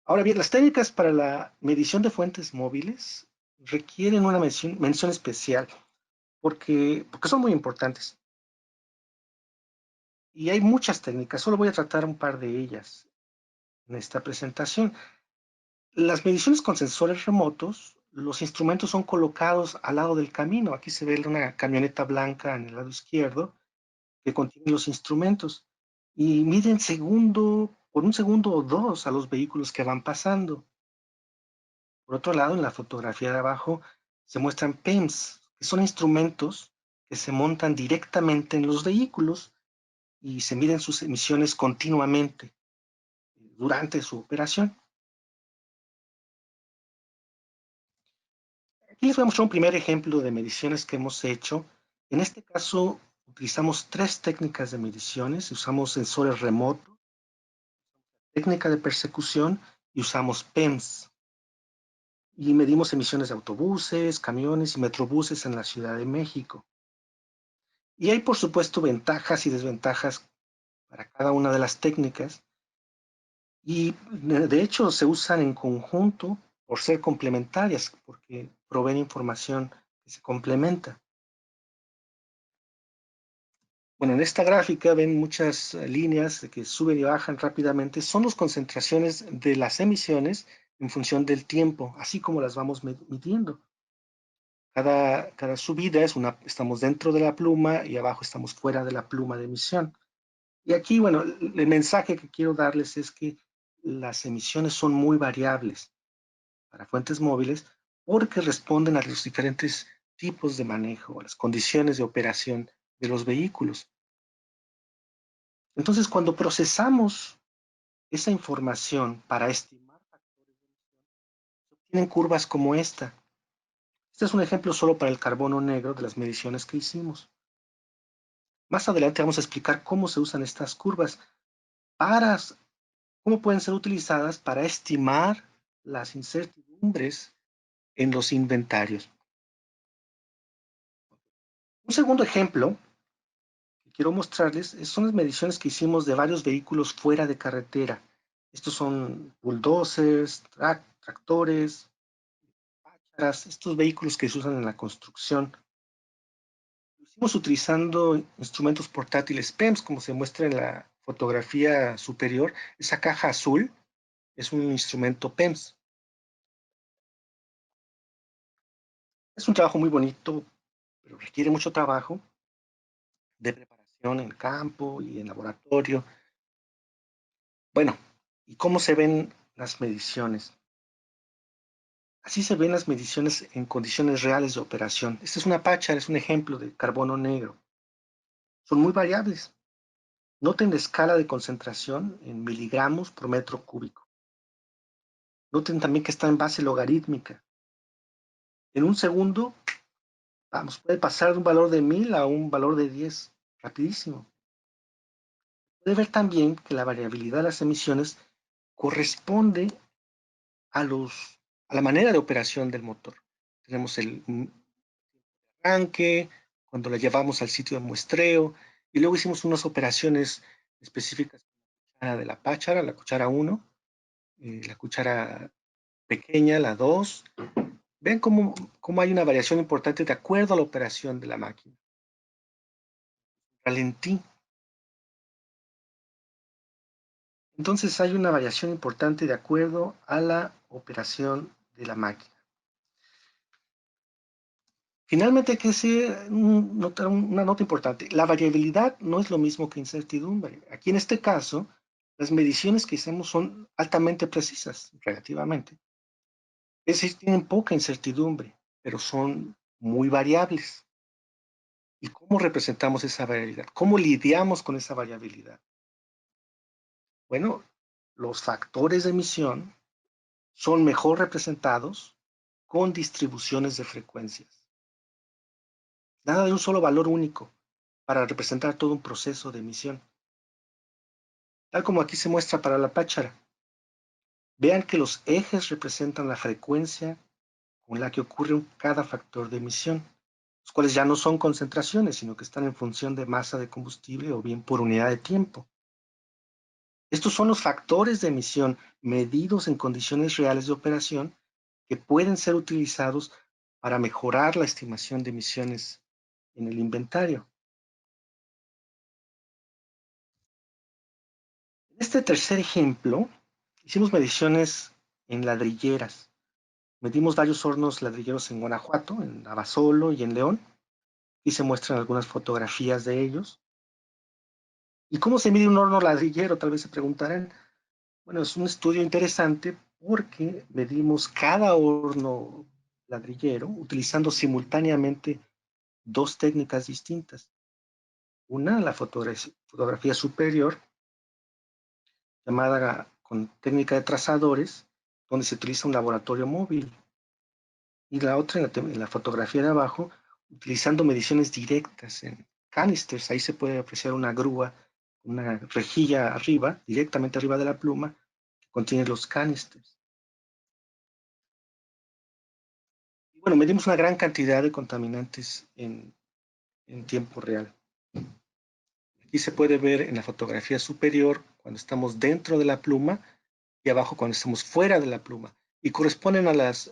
Ahora bien, las técnicas para la medición de fuentes móviles requieren una mención especial porque son muy importantes. Y hay muchas técnicas, solo voy a tratar un par de ellas en esta presentación. Las mediciones con sensores remotos, los instrumentos son colocados al lado del camino. Aquí se ve una camioneta blanca en el lado izquierdo que contiene los instrumentos y miden por un segundo o dos a los vehículos que van pasando. Por otro lado, en la fotografía de abajo se muestran PEMS, que son instrumentos que se montan directamente en los vehículos y se miden sus emisiones continuamente durante su operación. Aquí les voy a mostrar un primer ejemplo de mediciones que hemos hecho. En este caso, utilizamos tres técnicas de mediciones. Usamos sensores remotos, técnica de persecución y usamos PEMS. y medimos emisiones de autobuses, camiones y metrobuses en la Ciudad de México. Y hay, por supuesto, ventajas y desventajas para cada una de las técnicas, y de hecho se usan en conjunto por ser complementarias, porque proveen información que se complementa. Bueno, en esta gráfica ven muchas líneas que suben y bajan rápidamente. Son las concentraciones de las emisiones en función del tiempo, así como las vamos midiendo. Cada subida estamos dentro de la pluma y abajo estamos fuera de la pluma de emisión. Y aquí, bueno, el mensaje que quiero darles es que las emisiones son muy variables para fuentes móviles porque responden a los diferentes tipos de manejo, a las condiciones de operación de los vehículos. Entonces, cuando procesamos esa información para estimar factores de emisión, se obtienen curvas como esta. Este es un ejemplo solo para el carbono negro de las mediciones que hicimos. Más adelante vamos a explicar cómo se usan estas curvas para, cómo pueden ser utilizadas para estimar las incertidumbres en los inventarios. Un segundo ejemplo que quiero mostrarles son las mediciones que hicimos de varios vehículos fuera de carretera. Estos son bulldozers, tractores, pácharas, estos vehículos que se usan en la construcción. Lo hicimos utilizando instrumentos portátiles PEMS, como se muestra en la fotografía superior. Esa caja azul es un instrumento PEMS. Es un trabajo muy bonito, pero requiere mucho trabajo de preparación en campo y en laboratorio. Bueno, ¿y cómo se ven las mediciones? Así se ven las mediciones en condiciones reales de operación. Esta es una páchara, es un ejemplo de carbono negro. Son muy variables. Noten la escala de concentración en miligramos por metro cúbico. Noten también que está en base logarítmica. En un segundo, puede pasar de un valor de 1000 a un valor de 10, rapidísimo. Puede ver también que la variabilidad de las emisiones corresponde a la manera de operación del motor. Tenemos el arranque, cuando la llevamos al sitio de muestreo, y luego hicimos unas operaciones específicas de la páchara, la cuchara 1, la cuchara pequeña, la 2. Ven cómo hay una variación importante de acuerdo a la operación de la máquina. Ralentí. Entonces hay una variación importante de acuerdo a la operación de la máquina. Finalmente hay que notar una nota importante. La variabilidad no es lo mismo que incertidumbre. Aquí en este caso, las mediciones que hacemos son altamente precisas, relativamente. Es decir, tienen poca incertidumbre, pero son muy variables. ¿Y cómo representamos esa variabilidad? ¿Cómo lidiamos con esa variabilidad? Bueno, los factores de emisión son mejor representados con distribuciones de frecuencias. Nada de un solo valor único para representar todo un proceso de emisión. Tal como aquí se muestra para la páchara. Vean que los ejes representan la frecuencia con la que ocurre cada factor de emisión, los cuales ya no son concentraciones, sino que están en función de masa de combustible o bien por unidad de tiempo. Estos son los factores de emisión medidos en condiciones reales de operación que pueden ser utilizados para mejorar la estimación de emisiones en el inventario. En este tercer ejemplo, hicimos mediciones en ladrilleras. Medimos varios hornos ladrilleros en Guanajuato, en Abasolo y en León. Y se muestran algunas fotografías de ellos. ¿Y cómo se mide un horno ladrillero? Tal vez se preguntarán. Bueno, es un estudio interesante porque medimos cada horno ladrillero utilizando simultáneamente dos técnicas distintas. Una, la fotografía superior, llamada con técnica de trazadores, donde se utiliza un laboratorio móvil. Y la otra, en la fotografía de abajo, utilizando mediciones directas en canisters. Ahí se puede apreciar una grúa, una rejilla arriba, directamente arriba de la pluma, que contiene los canisters. Bueno, medimos una gran cantidad de contaminantes en tiempo real. Aquí se puede ver en la fotografía superior cuando estamos dentro de la pluma y abajo cuando estamos fuera de la pluma. Y corresponden a las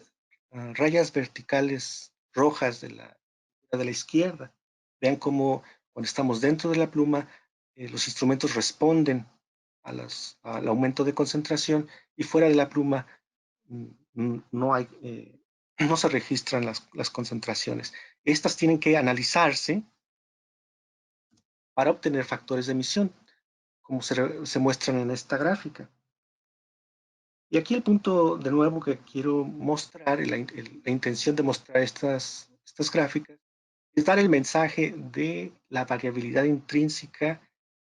rayas verticales rojas de la izquierda. Vean cómo cuando estamos dentro de la pluma, los instrumentos responden al aumento de concentración, y fuera de la pluma no se registran las concentraciones. Estas tienen que analizarse para obtener factores de emisión, como se muestran en esta gráfica. Y aquí el punto de nuevo que quiero mostrar, la intención de mostrar estas gráficas, es dar el mensaje de la variabilidad intrínseca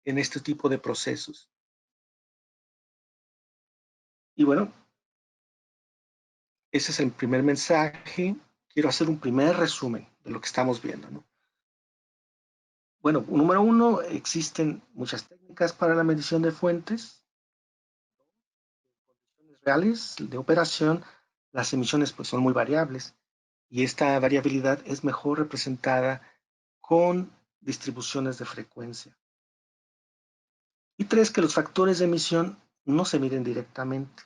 en este tipo de procesos. Y bueno, ese es el primer mensaje. Quiero hacer un primer resumen de lo que estamos viendo, ¿no? Bueno, número uno, existen muchas técnicas para la medición de fuentes. En condiciones reales de operación, las emisiones pues, son muy variables, y esta variabilidad es mejor representada con distribuciones de frecuencia. Y tres, que los factores de emisión no se miden directamente,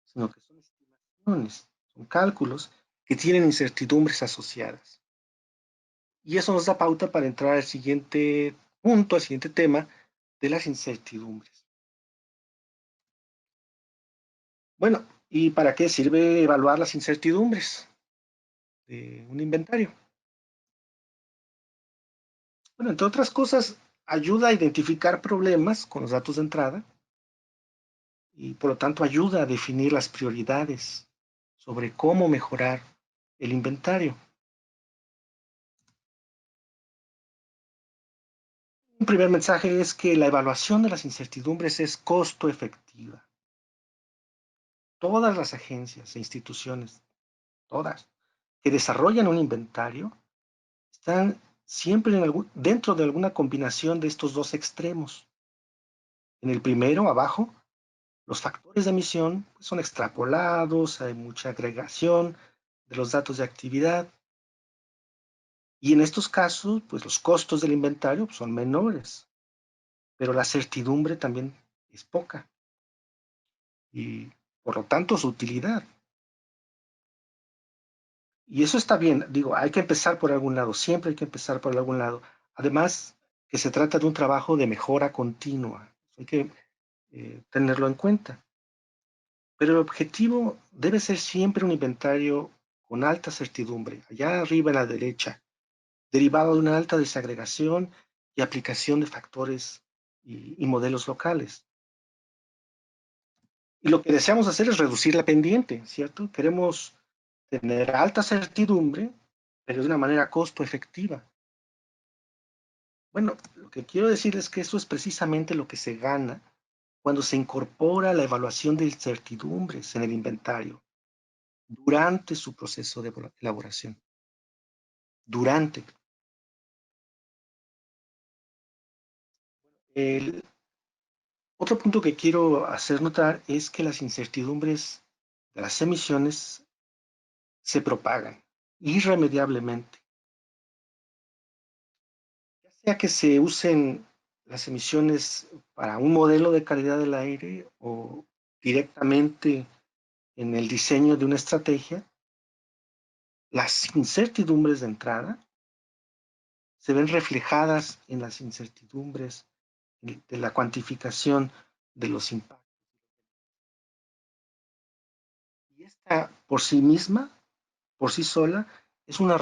sino que son estimaciones, son cálculos que tienen incertidumbres asociadas. Y eso nos da pauta para entrar al siguiente punto, al siguiente tema de las incertidumbres. Bueno, ¿y para qué sirve evaluar las incertidumbres de un inventario? Bueno, entre otras cosas, ayuda a identificar problemas con los datos de entrada, y por lo tanto ayuda a definir las prioridades sobre cómo mejorar el inventario. Un primer mensaje es que la evaluación de las incertidumbres es costo efectiva. Todas las agencias e instituciones, todas, que desarrollan un inventario, están siempre dentro de alguna combinación de estos dos extremos. En el primero, abajo, los factores de emisión son extrapolados, hay mucha agregación de los datos de actividad, y en estos casos, pues los costos del inventario son menores, pero la certidumbre también es poca, y por lo tanto su utilidad. Y eso está bien, digo, hay que empezar por algún lado, siempre hay que empezar por algún lado. Además, que se trata de un trabajo de mejora continua, hay que tenerlo en cuenta. Pero el objetivo debe ser siempre un inventario con alta certidumbre, allá arriba a la derecha, derivado de una alta desagregación y aplicación de factores y modelos locales. Y lo que deseamos hacer es reducir la pendiente, ¿cierto? Queremos tener alta certidumbre, pero de una manera costo efectiva. Bueno, lo que quiero decir es que eso es precisamente lo que se gana cuando se incorpora la evaluación de incertidumbres en el inventario durante su proceso de elaboración. Durante. El otro punto que quiero hacer notar es que las incertidumbres de las emisiones se propagan irremediablemente. Ya sea que se usen las emisiones para un modelo de calidad del aire o directamente en el diseño de una estrategia, las incertidumbres de entrada se ven reflejadas en las incertidumbres de la cuantificación de los impactos. Y esta por sí misma, por sí sola, es una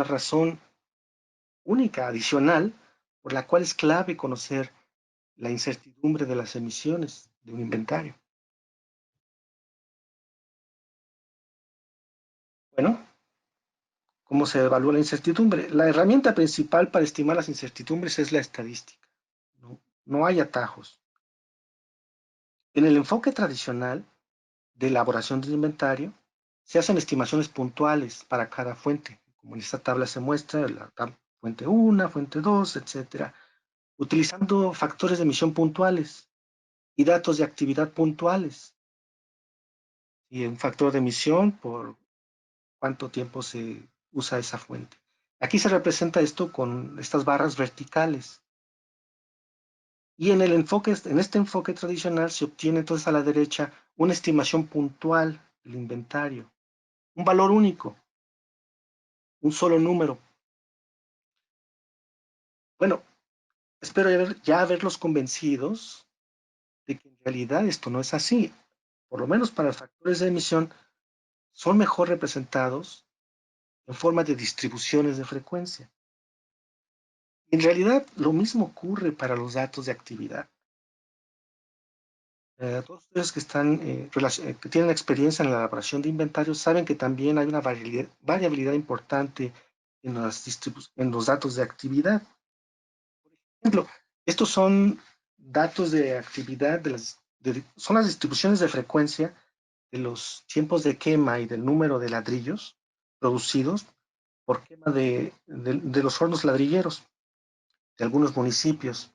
razón única, adicional, por la cual es clave conocer la incertidumbre de las emisiones de un inventario. Bueno, ¿cómo se evalúa la incertidumbre? La herramienta principal para estimar las incertidumbres es la estadística. No hay atajos. En el enfoque tradicional de elaboración del inventario, se hacen estimaciones puntuales para cada fuente, como en esta tabla se muestra, la fuente 1, fuente 2, etcétera, utilizando factores de emisión puntuales y datos de actividad puntuales. Y un factor de emisión por cuánto tiempo se usa esa fuente. Aquí se representa esto con estas barras verticales. Y en este enfoque tradicional se obtiene entonces a la derecha una estimación puntual del inventario, un valor único, un solo número. Bueno, espero ya haberlos convencidos de que en realidad esto no es así. Por lo menos para los factores de emisión son mejor representados en forma de distribuciones de frecuencia. En realidad, lo mismo ocurre para los datos de actividad. Todos ustedes que tienen experiencia en la elaboración de inventarios saben que también hay una variabilidad importante en los datos de actividad. Por ejemplo, estos son datos de actividad, son las distribuciones de frecuencia de los tiempos de quema y del número de ladrillos producidos por quema de los hornos ladrilleros de algunos municipios.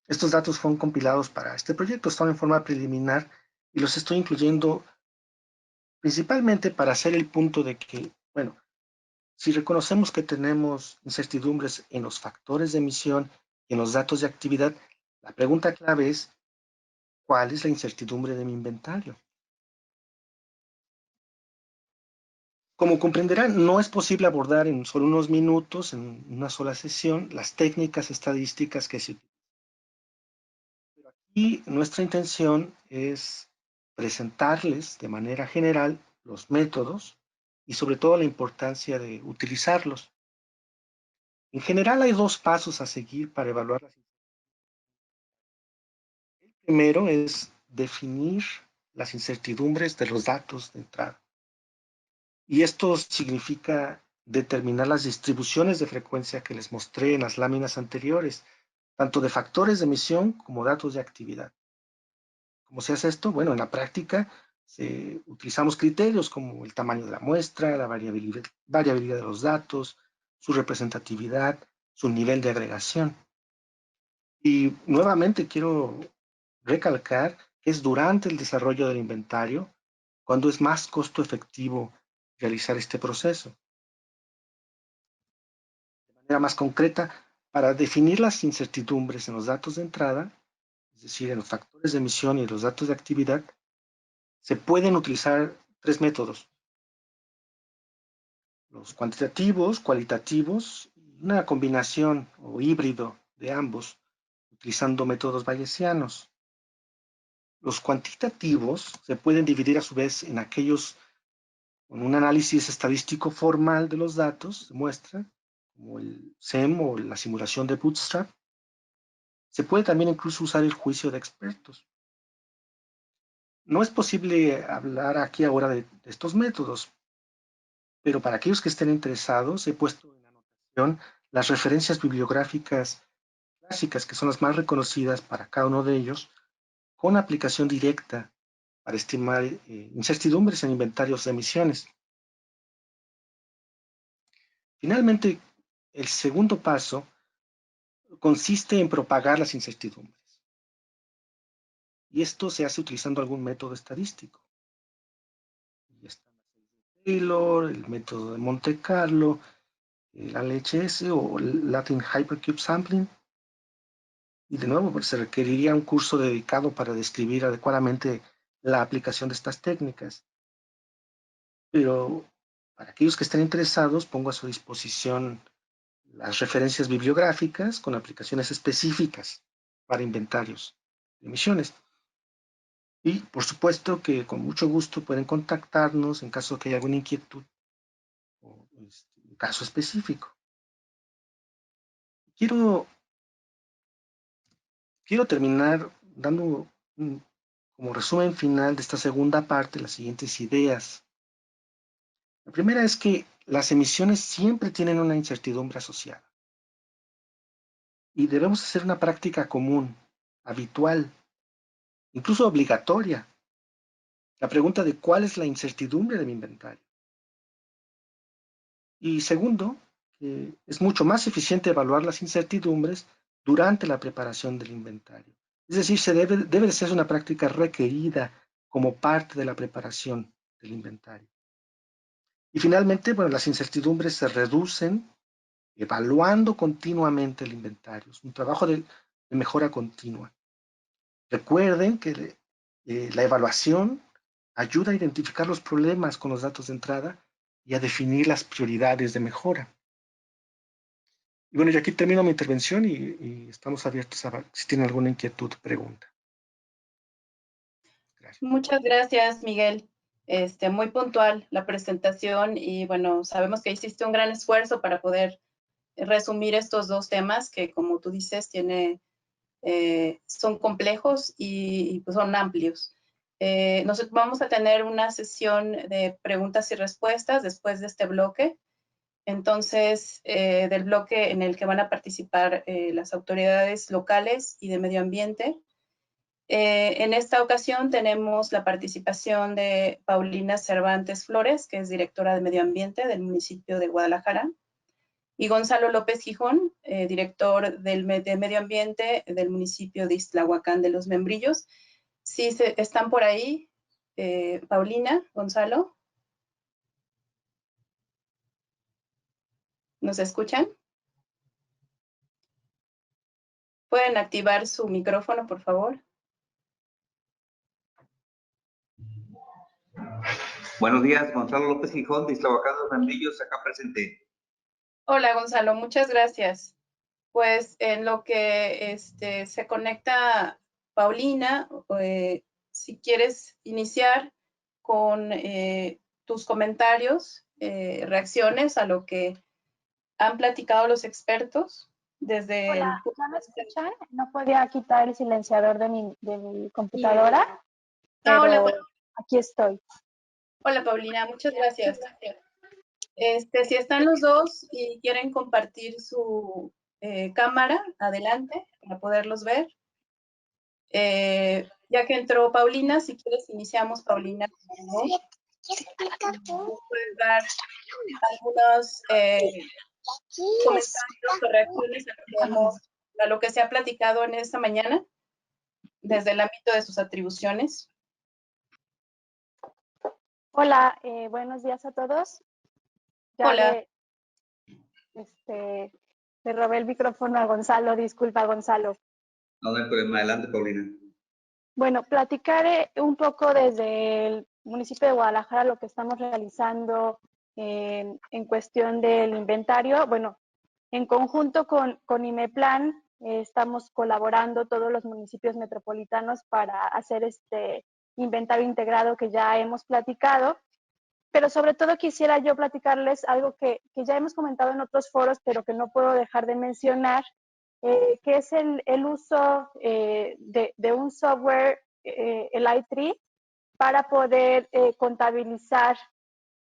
Estos datos fueron compilados para este proyecto, están en forma preliminar y los estoy incluyendo principalmente para hacer el punto de que, bueno, si reconocemos que tenemos incertidumbres en los factores de emisión y en los datos de actividad, la pregunta clave es, ¿cuál es la incertidumbre de mi inventario? Como comprenderán, no es posible abordar en solo unos minutos, en una sola sesión, las técnicas estadísticas que se utilizan. Pero aquí nuestra intención es presentarles de manera general los métodos y sobre todo la importancia de utilizarlos. En general hay dos pasos a seguir para evaluar las incertidumbres. El primero es definir las incertidumbres de los datos de entrada. Y esto significa determinar las distribuciones de frecuencia que les mostré en las láminas anteriores, tanto de factores de emisión como datos de actividad. ¿Cómo se hace esto? Bueno, en la práctica utilizamos criterios como el tamaño de la muestra, la variabilidad de los datos, su representatividad, su nivel de agregación. Y nuevamente quiero recalcar que es durante el desarrollo del inventario cuando es más costo efectivo realizar este proceso. De manera más concreta, para definir las incertidumbres en los datos de entrada, es decir, en los factores de emisión y los datos de actividad, se pueden utilizar tres métodos: los cuantitativos, cualitativos, y una combinación o híbrido de ambos, utilizando métodos bayesianos. Los cuantitativos se pueden dividir a su vez en aquellos con un análisis estadístico formal de los datos de muestra, como el SEM o la simulación de Bootstrap. Se puede también incluso usar el juicio de expertos. No es posible hablar aquí ahora de estos métodos, pero para aquellos que estén interesados, he puesto en anotación las referencias bibliográficas clásicas, que son las más reconocidas para cada uno de ellos, con aplicación directa para estimar incertidumbres en inventarios de emisiones. Finalmente, el segundo paso consiste en propagar las incertidumbres. Y esto se hace utilizando algún método estadístico. Y está Taylor, el método de Monte Carlo, el LHS o el Latin Hypercube Sampling. Y de nuevo, pues, se requeriría un curso dedicado para describir adecuadamente la aplicación de estas técnicas. Pero para aquellos que estén interesados, pongo a su disposición las referencias bibliográficas con aplicaciones específicas para inventarios de emisiones. Y por supuesto que con mucho gusto pueden contactarnos en caso de que haya alguna inquietud o un caso específico. Quiero terminar dando como resumen final de esta segunda parte las siguientes ideas. La primera es que las emisiones siempre tienen una incertidumbre asociada y debemos hacer una práctica común, habitual, incluso obligatoria. La pregunta de cuál es la incertidumbre de mi inventario. Y segundo, que es mucho más eficiente evaluar las incertidumbres durante la preparación del inventario. Es decir, debe de ser una práctica requerida como parte de la preparación del inventario. Y finalmente, bueno, las incertidumbres se reducen evaluando continuamente el inventario. Es un trabajo de mejora continua. Recuerden que la evaluación ayuda a identificar los problemas con los datos de entrada y a definir las prioridades de mejora. Y bueno, yo aquí termino mi intervención y estamos abiertos a si tienen alguna inquietud o pregunta. Gracias. Muchas gracias, Miguel. Muy puntual la presentación y bueno, sabemos que hiciste un gran esfuerzo para poder resumir estos dos temas que, como tú dices, son complejos y pues, son amplios. Nosotros vamos a tener una sesión de preguntas y respuestas después de este bloque. Entonces, del bloque en el que van a participar las autoridades locales y de medio ambiente. En esta ocasión tenemos la participación de Paulina Cervantes Flores, que es directora de medio ambiente del municipio de Guadalajara, y Gonzalo López Gijón, director de medio ambiente del municipio de Ixtlahuacán de los Membrillos. Sí, están por ahí, Paulina, Gonzalo. ¿Nos escuchan? ¿Pueden activar su micrófono, por favor? Buenos días, Gonzalo López Gijón, de Ixtlahuacán de los Membrillos, acá presente. Hola, Gonzalo, muchas gracias. Pues en lo que se conecta Paulina, si quieres iniciar con tus comentarios, reacciones a lo que han platicado los expertos desde Hola, ¿ya me escuchan? No podía quitar el silenciador de mi computadora, pero hola, aquí estoy. Hola, Paulina, muchas gracias. Si están los dos y quieren compartir su cámara, adelante, para poderlos ver. Ya que entró Paulina, si quieres iniciamos, Paulina. Puedes dar algunos comentarios o reacciones a lo que se ha platicado en esta mañana, desde el ámbito de sus atribuciones. Hola, buenos días a todos. Ya Hola. Le robé el micrófono a Gonzalo, disculpa, Gonzalo. No hay problema, adelante, Paulina. Bueno, platicaré un poco desde el municipio de Guadalajara lo que estamos realizando en cuestión del inventario. Bueno, en conjunto con IMEPLAN estamos colaborando todos los municipios metropolitanos para hacer este inventario integrado que ya hemos platicado. Pero sobre todo quisiera yo platicarles algo que ya hemos comentado en otros foros, pero que no puedo dejar de mencionar, que es el uso de un software, el i3, para poder contabilizar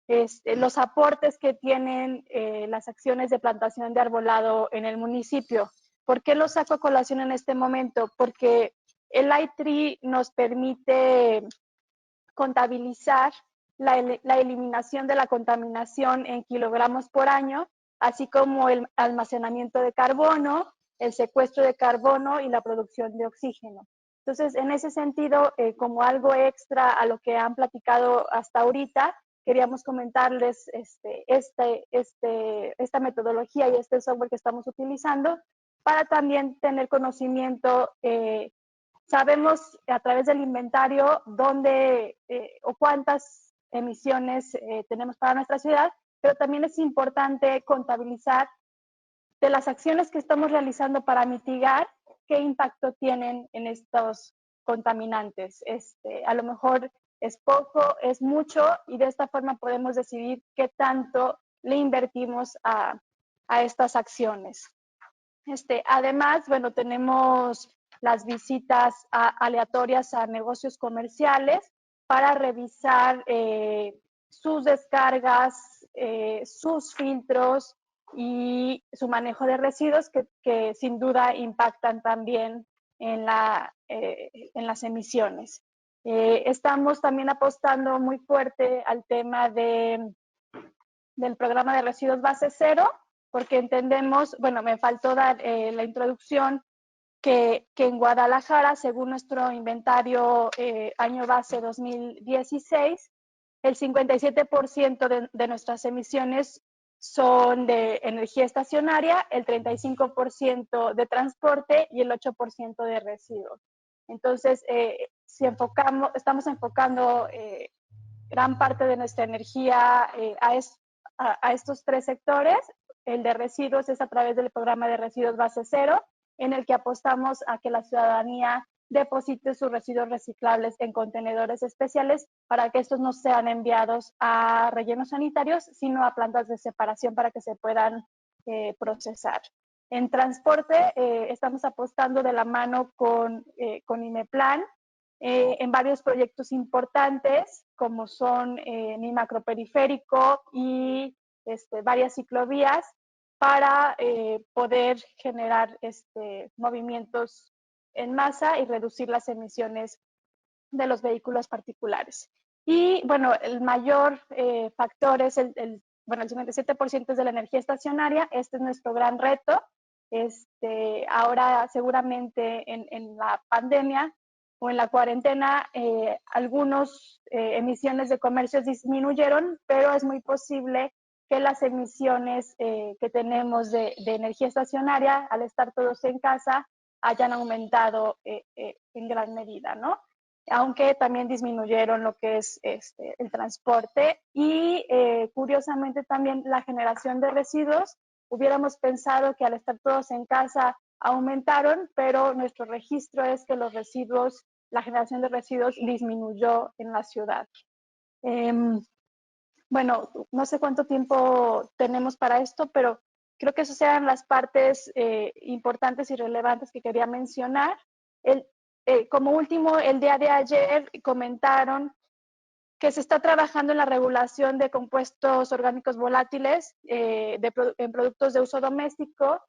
los aportes que tienen las acciones de plantación de arbolado en el municipio. ¿Por qué lo saco a colación en este momento? Porque el i3 nos permite contabilizar la eliminación de la contaminación en kilogramos por año, así como el almacenamiento de carbono, el secuestro de carbono y la producción de oxígeno. Entonces, en ese sentido, como algo extra a lo que han platicado hasta ahorita, queríamos comentarles esta metodología y este software que estamos utilizando para también tener conocimiento. Sabemos a través del inventario dónde o cuántas emisiones tenemos para nuestra ciudad, pero también es importante contabilizar de las acciones que estamos realizando para mitigar qué impacto tienen en estos contaminantes. A lo mejor es poco, es mucho, y de esta forma podemos decidir qué tanto le invertimos a estas acciones. Además, bueno, tenemos las visitas aleatorias a negocios comerciales para revisar sus descargas, sus filtros y su manejo de residuos que sin duda impactan también en las emisiones. Estamos también apostando muy fuerte al tema del programa de residuos base cero, porque entendemos, bueno, me faltó dar la introducción, que en Guadalajara, según nuestro inventario año base 2016, el 57% de nuestras emisiones son de energía estacionaria, el 35% de transporte y el 8% de residuos. Entonces, si estamos enfocando gran parte de nuestra energía a estos tres sectores. El de residuos es a través del programa de residuos base cero, en el que apostamos a que la ciudadanía deposite sus residuos reciclables en contenedores especiales para que estos no sean enviados a rellenos sanitarios, sino a plantas de separación para que se puedan procesar. En transporte estamos apostando de la mano con IMEPLAN en varios proyectos importantes, como son mi macroperiférico y varias ciclovías, para poder generar movimientos en masa y reducir las emisiones de los vehículos particulares. Y bueno, el mayor factor es el 57% es de la energía estacionaria. Este es nuestro gran reto. Ahora seguramente en la pandemia o en la cuarentena, algunas emisiones de comercios disminuyeron, pero es muy posible que las emisiones que tenemos de energía estacionaria, al estar todos en casa, hayan aumentado en gran medida, ¿no? Aunque también disminuyeron lo que es el transporte y curiosamente también la generación de residuos. Hubiéramos pensado que al estar todos en casa aumentaron, pero nuestro registro es que los residuos, la generación de residuos disminuyó en la ciudad. Bueno, no sé cuánto tiempo tenemos para esto, pero creo que esas eran las partes importantes y relevantes que quería mencionar. Como último, el día de ayer comentaron que se está trabajando en la regulación de compuestos orgánicos volátiles en productos de uso doméstico.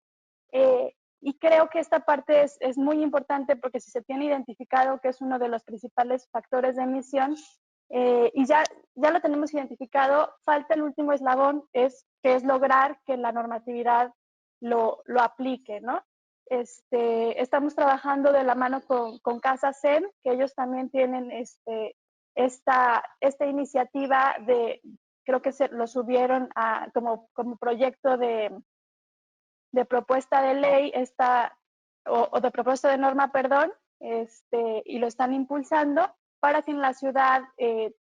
Y creo que esta parte es muy importante porque si se tiene identificado que es uno de los principales factores de emisión y ya lo tenemos identificado, falta el último eslabón, que es lograr que la normatividad lo aplique, ¿no? Estamos trabajando de la mano con Casa SEM, que ellos también tienen esta iniciativa creo que lo subieron como proyecto de propuesta de ley, o de propuesta de norma, perdón, y lo están impulsando para que en la ciudad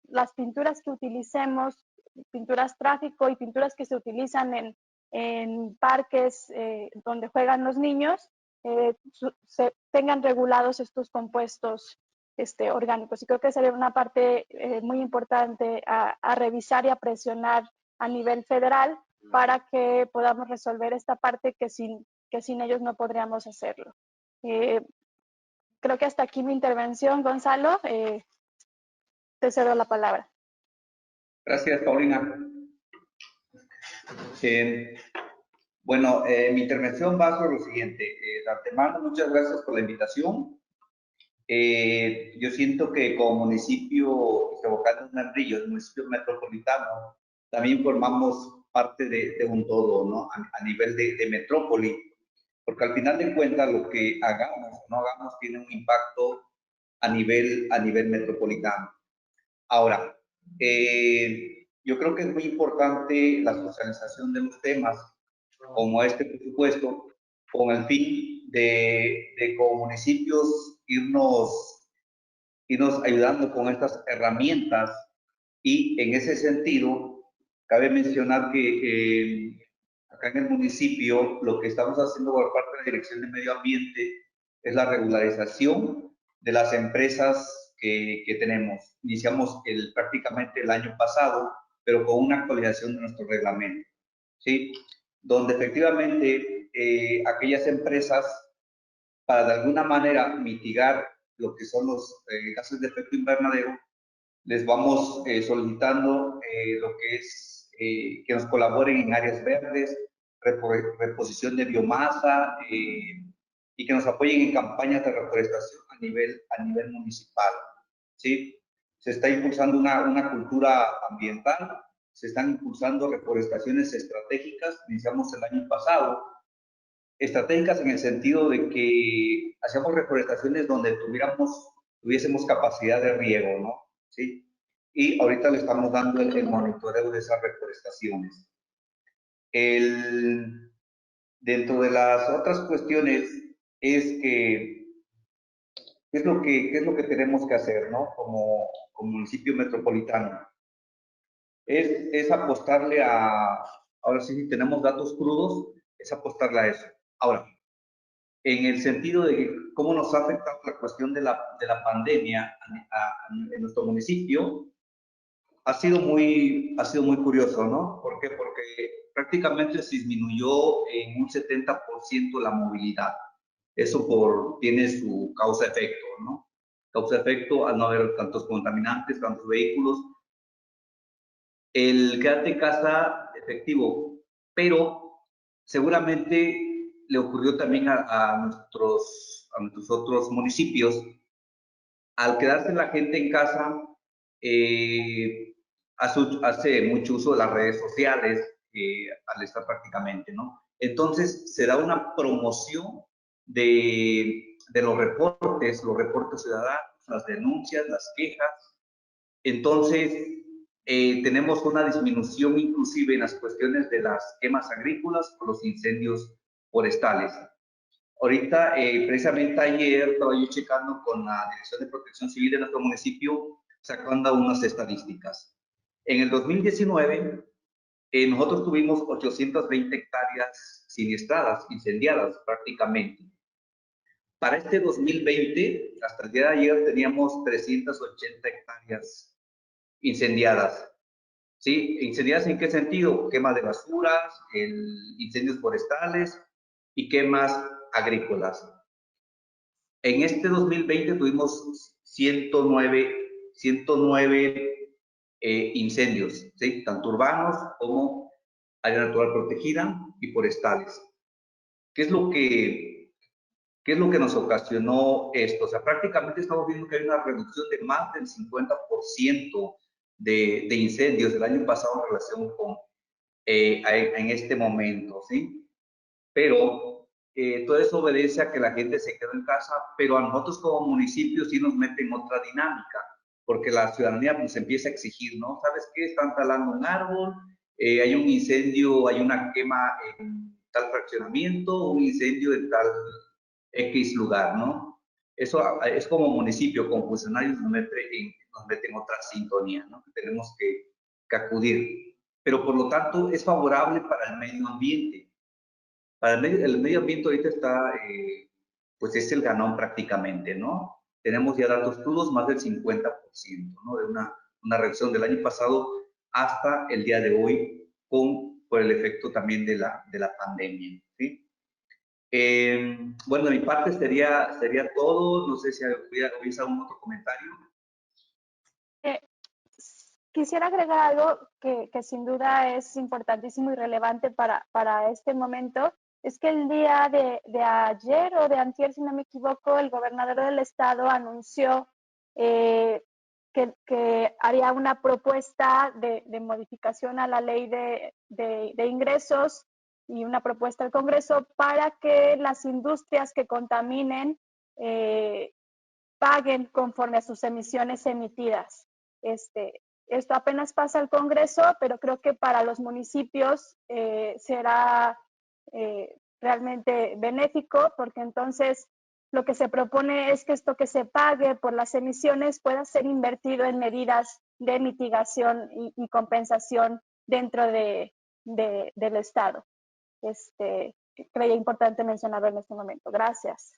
las pinturas que utilicemos, pinturas tráfico y pinturas que se utilizan en parques donde juegan los niños, se tengan regulados estos compuestos orgánicos. Y creo que sería una parte muy importante a revisar y a presionar a nivel federal para que podamos resolver esta parte que sin ellos no podríamos hacerlo. Creo que hasta aquí mi intervención, Gonzalo. Te cedo la palabra. Gracias, Paulina. Bueno, mi intervención va sobre lo siguiente. De antemano, muchas gracias por la invitación. Yo siento que como municipio, Iztahuacán de Membrillo, el municipio metropolitano, también formamos parte de un todo, ¿no? A nivel de metrópoli, porque al final de cuentas lo que hagamos o no hagamos tiene un impacto a nivel metropolitano. Ahora, yo creo que es muy importante la socialización de los temas como este presupuesto, con el fin de como municipios irnos ayudando con estas herramientas, y en ese sentido cabe mencionar que acá en el municipio lo que estamos haciendo por parte de la Dirección de Medio Ambiente es la regularización de las empresas que tenemos. Iniciamos prácticamente el año pasado, pero con una actualización de nuestro reglamento, ¿sí? Donde efectivamente aquellas empresas, para de alguna manera mitigar lo que son los gases de efecto invernadero, les vamos solicitando lo que es que nos colaboren en áreas verdes, reposición de biomasa y que nos apoyen en campañas de reforestación a nivel municipal, ¿sí? Se está impulsando una cultura ambiental, se están impulsando reforestaciones estratégicas, iniciamos el año pasado, estratégicas en el sentido de que hacíamos reforestaciones donde tuviésemos capacidad de riego, ¿no? ¿Sí? y ahorita le estamos dando el monitoreo de esas reforestaciones. Dentro de las otras cuestiones es que, ¿qué es lo que tenemos que hacer, ¿no? Como municipio metropolitano? Es apostarle ahora sí, si tenemos datos crudos, es apostarle a eso. Ahora, en el sentido de cómo nos ha afectado la cuestión de la pandemia en nuestro municipio, ha sido muy curioso, ¿no? ¿Por qué? Porque prácticamente se disminuyó en un 70% la movilidad. Eso tiene su causa-efecto, ¿no? Causa-efecto al no haber tantos contaminantes, tantos vehículos. El quédate en casa efectivo, pero seguramente le ocurrió también a nuestros otros municipios. Al quedarse la gente en casa, hace mucho uso de las redes sociales al estar prácticamente, ¿no? Entonces se da una promoción de los reportes ciudadanos, las denuncias, las quejas. Entonces tenemos una disminución inclusive en las cuestiones de las quemas agrícolas o los incendios forestales. Ahorita, precisamente ayer, estaba yo checando con la Dirección de Protección Civil de nuestro municipio, sacando unas estadísticas. En el 2019, nosotros tuvimos 820 hectáreas siniestradas, incendiadas prácticamente. Para este 2020, hasta el día de ayer, teníamos 380 hectáreas incendiadas. ¿Sí? ¿Incendiadas en qué sentido? Quema de basuras, incendios forestales y quemas agrícolas. En este 2020 tuvimos 109 incendios, ¿sí? Tanto urbanos como área natural protegida y forestales. ¿Qué es lo que nos ocasionó esto? O sea, prácticamente estamos viendo que hay una reducción de más del 50% de incendios del año pasado en relación con en este momento, ¿sí? Pero todo eso obedece a que la gente se quedó en casa, pero a nosotros como municipio sí nos mete en otra dinámica, porque la ciudadanía pues empieza a exigir, ¿no? ¿Sabes qué? Están talando un árbol, hay un incendio, hay una quema en tal fraccionamiento, un incendio en tal X lugar, ¿no? Eso es como municipio, como funcionarios nos mete en otra sintonía, ¿no? Tenemos que acudir. Pero por lo tanto es favorable para el medio ambiente. Para el medio ambiente ahorita está, pues es el ganón prácticamente, ¿no? Tenemos ya datos crudos, más del 50%, ¿no? De una reducción del año pasado hasta el día de hoy, por el efecto también de la pandemia, ¿sí? Bueno, de mi parte sería todo. No sé si hubiese algún otro comentario. Quisiera agregar algo que sin duda es importantísimo y relevante para este momento. Es que el día de ayer o de antier, si no me equivoco, el gobernador del estado anunció que haría una propuesta de modificación a la ley de ingresos y una propuesta al Congreso para que las industrias que contaminen paguen conforme a sus emisiones emitidas. Esto apenas pasa al Congreso, pero creo que para los municipios será realmente benéfico, porque entonces lo que se propone es que esto que se pague por las emisiones pueda ser invertido en medidas de mitigación y compensación dentro del Estado. Creía importante mencionarlo en este momento. Gracias.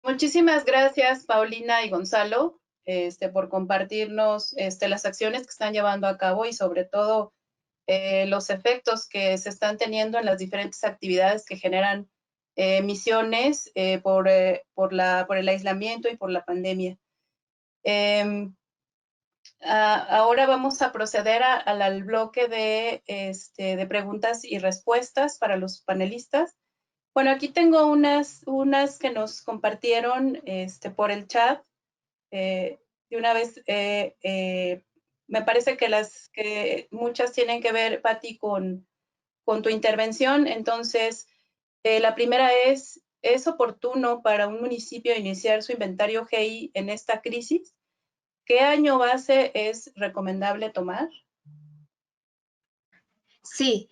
Muchísimas gracias, Paulina y Gonzalo, por compartirnos las acciones que están llevando a cabo y sobre todo los efectos que se están teniendo en las diferentes actividades que generan emisiones por el aislamiento y por la pandemia. Ahora vamos a proceder al bloque de preguntas y respuestas para los panelistas. Bueno, aquí tengo unas que nos compartieron por el chat. De una vez, me parece que muchas tienen que ver, Pati, con tu intervención. Entonces, la primera ¿es oportuno para un municipio iniciar su inventario GI en esta crisis? ¿qué año base es recomendable tomar? Sí,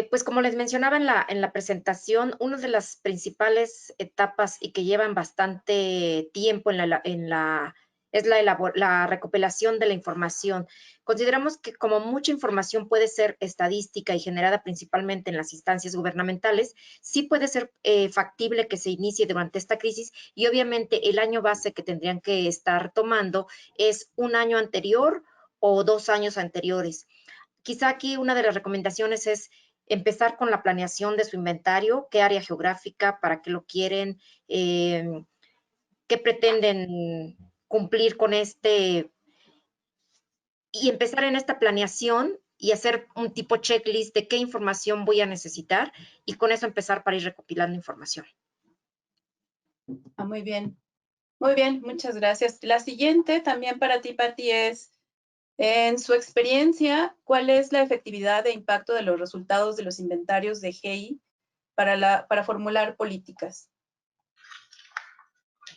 pues como les mencionaba en la presentación, una de las principales etapas y que llevan bastante tiempo es la recopilación de la información. Consideramos que como mucha información puede ser estadística y generada principalmente en las instancias gubernamentales, sí puede ser factible que se inicie durante esta crisis y obviamente el año base que tendrían que estar tomando es un año anterior o 2 años anteriores. Quizá aquí una de las recomendaciones es empezar con la planeación de su inventario, qué área geográfica, para qué lo quieren, qué pretenden cumplir con y empezar en esta planeación y hacer un tipo checklist de qué información voy a necesitar y con eso empezar para ir recopilando información. Muy bien. Muy bien, muchas gracias. La siguiente también para ti, Pati, es, en su experiencia, ¿cuál es la efectividad e impacto de los resultados de los inventarios de GEI para formular políticas?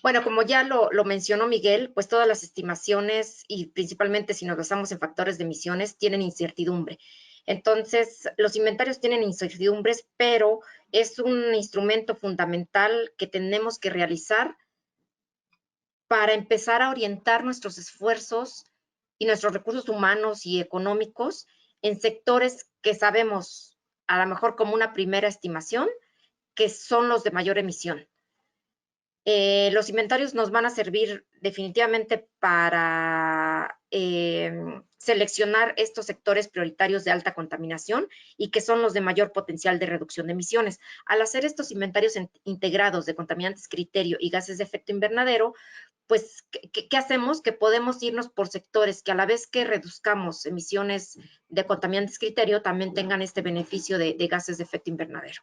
Bueno, como ya lo mencionó Miguel, pues todas las estimaciones y principalmente si nos basamos en factores de emisiones tienen incertidumbre. Entonces, los inventarios tienen incertidumbres, pero es un instrumento fundamental que tenemos que realizar para empezar a orientar nuestros esfuerzos y nuestros recursos humanos y económicos en sectores que sabemos, a lo mejor como una primera estimación, que son los de mayor emisión. Los inventarios nos van a servir definitivamente para seleccionar estos sectores prioritarios de alta contaminación y que son los de mayor potencial de reducción de emisiones. Al hacer estos inventarios integrados de contaminantes criterio y gases de efecto invernadero, pues, ¿qué hacemos? Que podemos irnos por sectores que a la vez que reduzcamos emisiones de contaminantes criterio, también tengan este beneficio de gases de efecto invernadero.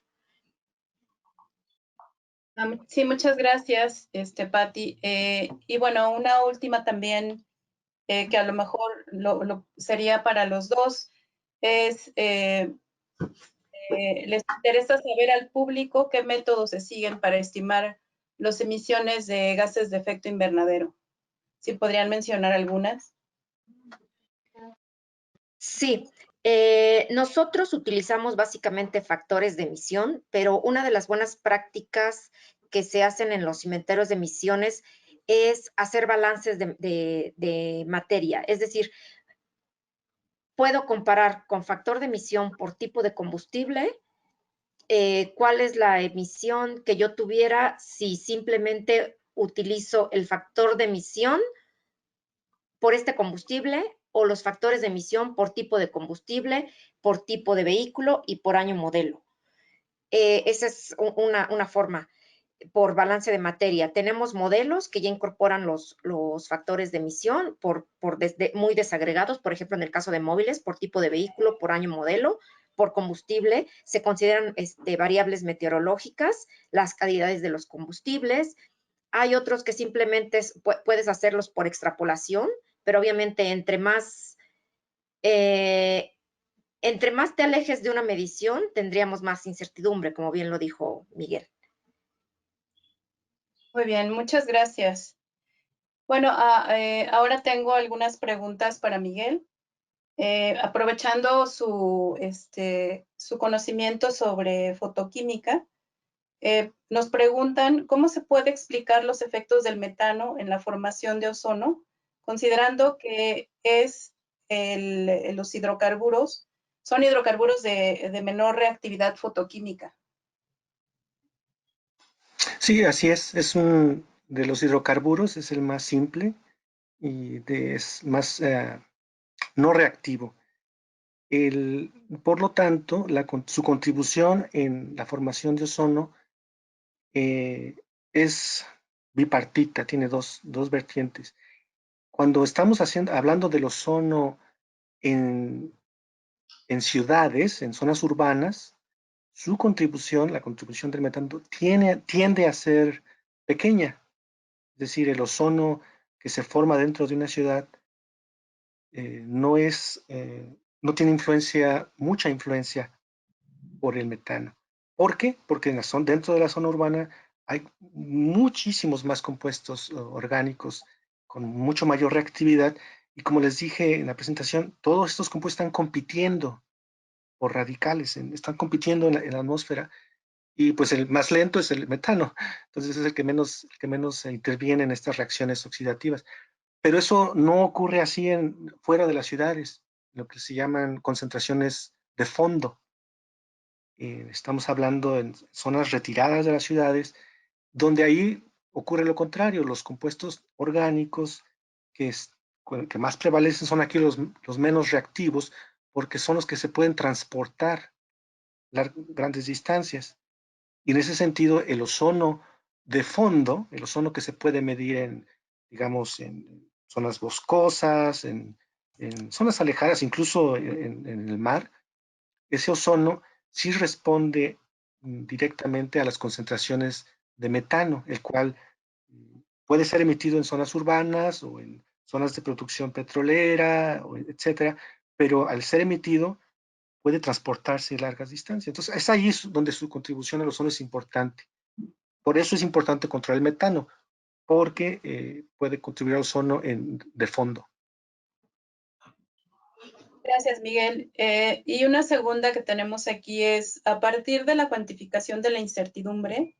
Sí, muchas gracias, Pati. Y bueno, una última también, que a lo mejor sería para los dos, es, les interesa saber al público qué métodos se siguen para estimar las emisiones de gases de efecto invernadero. ¿Sí podrían mencionar algunas? Sí, nosotros utilizamos básicamente factores de emisión, pero una de las buenas prácticas que se hacen en los inventarios de emisiones es hacer balances de materia. Es decir, puedo comparar con factor de emisión por tipo de combustible, cuál es la emisión que yo tuviera si simplemente utilizo el factor de emisión por este combustible o los factores de emisión por tipo de combustible, por tipo de vehículo y por año modelo. Esa es una forma por balance de materia. Tenemos modelos que ya incorporan los factores de emisión muy desagregados, por ejemplo, en el caso de móviles, por tipo de vehículo, por año modelo, por combustible. Se consideran variables meteorológicas, las calidades de los combustibles. Hay otros que simplemente puedes hacerlos por extrapolación, pero obviamente entre más te alejes de una medición, tendríamos más incertidumbre, como bien lo dijo Miguel. Muy bien, muchas gracias. Bueno, ahora tengo algunas preguntas para Miguel. Aprovechando su conocimiento sobre fotoquímica, nos preguntan cómo se puede explicar los efectos del metano en la formación de ozono, considerando que los hidrocarburos son hidrocarburos de menor reactividad fotoquímica. Sí, así es. Es de los hidrocarburos, es el más simple y es más no reactivo. Por lo tanto, su contribución en la formación de ozono es bipartita, tiene dos vertientes. Cuando estamos hablando del ozono en ciudades, en zonas urbanas, su contribución, la contribución del metano, tiende a ser pequeña. Es decir, el ozono que se forma dentro de una ciudad no tiene mucha influencia por el metano. ¿Por qué? Porque dentro de la zona urbana hay muchísimos más compuestos orgánicos con mucho mayor reactividad. Y como les dije en la presentación, todos estos compuestos están compitiendo por radicales, están compitiendo en la atmósfera. Y pues el más lento es el metano. Entonces es el que menos interviene en estas reacciones oxidativas. Pero eso no ocurre así fuera de las ciudades, lo que se llaman concentraciones de fondo. Estamos hablando en zonas retiradas de las ciudades, donde ahí ocurre lo contrario. Los compuestos orgánicos que más prevalecen son aquí los menos reactivos, porque son los que se pueden transportar grandes distancias. Y en ese sentido, el ozono de fondo, el ozono que se puede medir digamos, en zonas boscosas, en zonas alejadas, incluso en el mar, ese ozono sí responde directamente a las concentraciones de metano, el cual puede ser emitido en zonas urbanas o en zonas de producción petrolera, etcétera, pero al ser emitido puede transportarse largas distancias. Entonces, es ahí donde su contribución al ozono es importante. Por eso es importante controlar el metano, porque puede contribuir al ozono de fondo. Gracias, Miguel. Y una segunda que tenemos aquí es, a partir de la cuantificación de la incertidumbre,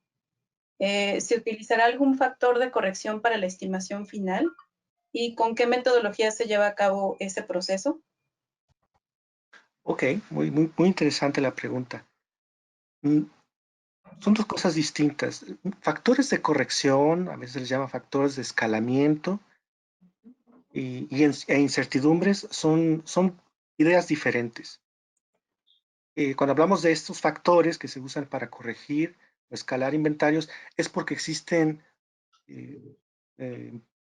¿se utilizará algún factor de corrección para la estimación final? ¿Y con qué metodología se lleva a cabo ese proceso? Ok, muy interesante la pregunta. Son dos cosas distintas. Factores de corrección, a veces se les llama factores de escalamiento, e incertidumbres son ideas diferentes. Cuando hablamos de estos factores que se usan para corregir o escalar inventarios, es porque existen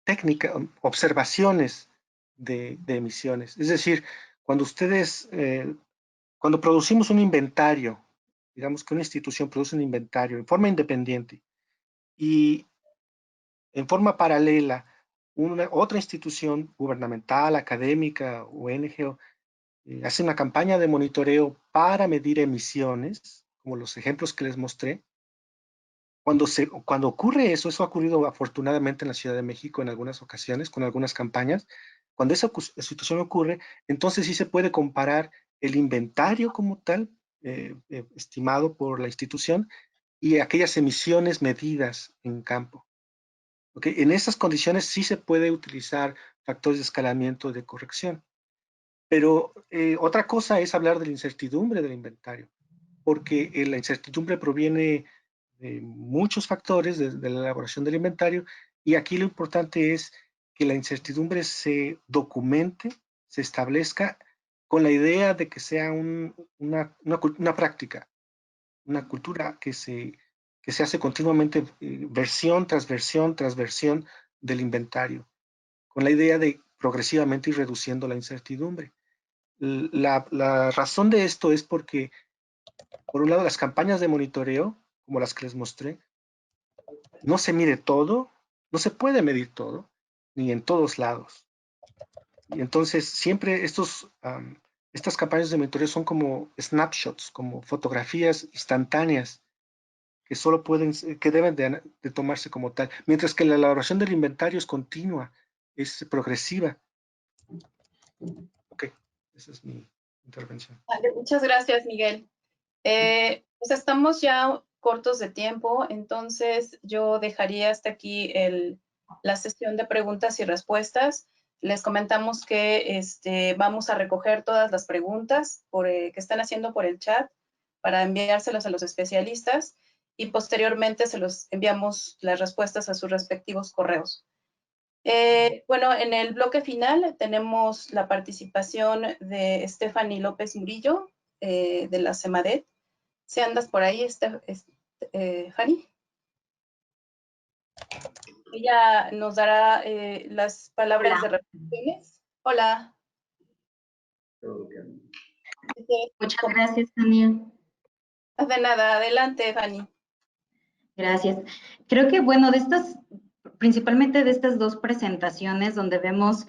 técnicas, observaciones de emisiones. Es decir, cuando cuando producimos un inventario, digamos que una institución produce un inventario en forma independiente y en forma paralela otra institución gubernamental, académica o NGO hace una campaña de monitoreo para medir emisiones, como los ejemplos que les mostré. Cuando ocurre eso ha ocurrido afortunadamente en la Ciudad de México en algunas ocasiones, con algunas campañas. Cuando esa situación ocurre, entonces sí se puede comparar el inventario como tal, estimado por la institución, y aquellas emisiones medidas en campo. ¿Okay? En esas condiciones sí se puede utilizar factores de escalamiento de corrección. Pero otra cosa es hablar de la incertidumbre del inventario, porque la incertidumbre proviene de muchos factores de la elaboración del inventario, y aquí lo importante es que la incertidumbre se documente, se establezca con la idea de que sea una práctica, una cultura que se hace continuamente, versión tras versión tras versión del inventario, con la idea de progresivamente ir reduciendo la incertidumbre. La razón de esto es porque, por un lado, las campañas de monitoreo, como las que les mostré, no se mide todo, no se puede medir todo, ni en todos lados. Y entonces siempre estas campañas de monitoreo son como snapshots, como fotografías instantáneas que solo que deben de tomarse como tal, mientras que la elaboración del inventario es continua, es progresiva. Ok, esa es mi intervención. Vale, muchas gracias, Miguel. Pues estamos ya cortos de tiempo, entonces yo dejaría hasta aquí la sesión de preguntas y respuestas. Les comentamos que vamos a recoger todas las preguntas que están haciendo por el chat para enviárselas a los especialistas y posteriormente se los enviamos las respuestas a sus respectivos correos. Bueno, en el bloque final tenemos la participación de Stephanie López Murillo, de la CEMADET. Si andas por ahí, Fanny. Ella nos dará las palabras de reflexiones. Hola. Muchas gracias, Tania. De nada, adelante, Fanny. Gracias. Creo que, bueno, principalmente de estas dos presentaciones donde vemos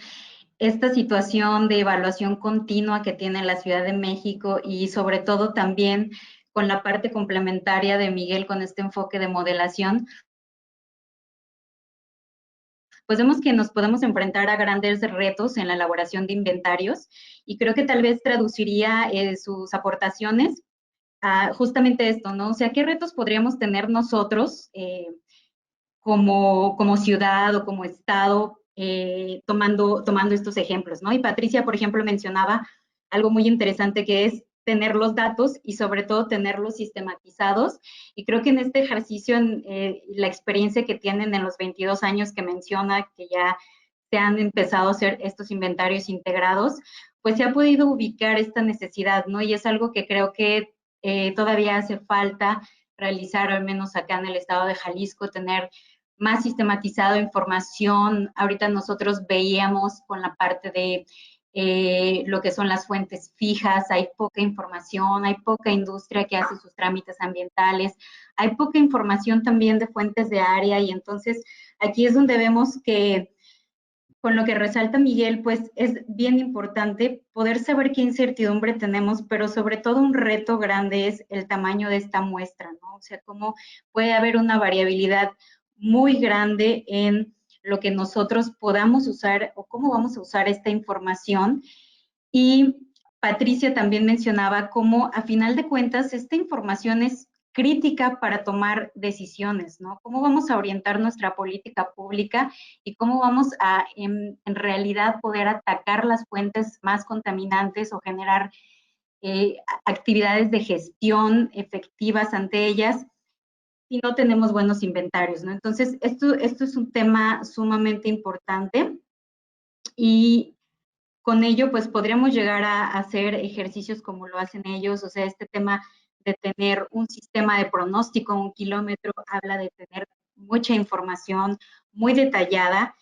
esta situación de evaluación continua que tiene la Ciudad de México y sobre todo también con la parte complementaria de Miguel con este enfoque de modelación, pues vemos que nos podemos enfrentar a grandes retos en la elaboración de inventarios, y creo que tal vez traduciría sus aportaciones a justamente esto, ¿no? O sea, ¿qué retos podríamos tener nosotros como ciudad o como estado tomando estos ejemplos, ¿no? Y Patricia, por ejemplo, mencionaba algo muy interesante, que es tener los datos y sobre todo tenerlos sistematizados. Y creo que en este ejercicio, la experiencia que tienen en los 22 años que menciona, que ya se han empezado a hacer estos inventarios integrados, pues se ha podido ubicar esta necesidad, ¿no? Y es algo que creo que todavía hace falta realizar, al menos acá en el estado de Jalisco, tener más sistematizado información. Ahorita nosotros veíamos con la parte de lo que son las fuentes fijas, hay poca información, hay poca industria que hace sus trámites ambientales, hay poca información también de fuentes de área, y entonces aquí es donde vemos que con lo que resalta Miguel, pues es bien importante poder saber qué incertidumbre tenemos, pero sobre todo un reto grande es el tamaño de esta muestra, ¿no? O sea, cómo puede haber una variabilidad muy grande en lo que nosotros podamos usar o cómo vamos a usar esta información. Y Patricia también mencionaba cómo, a final de cuentas, esta información es crítica para tomar decisiones, ¿no? ¿Cómo vamos a orientar nuestra política pública y cómo vamos a, en realidad, poder atacar las fuentes más contaminantes o generar actividades de gestión efectivas ante ellas si no tenemos buenos inventarios, ¿no? Entonces, esto es un tema sumamente importante, y con ello, pues podríamos llegar a hacer ejercicios como lo hacen ellos. O sea, este tema de tener un sistema de pronóstico, un kilómetro, habla de tener mucha información muy detallada,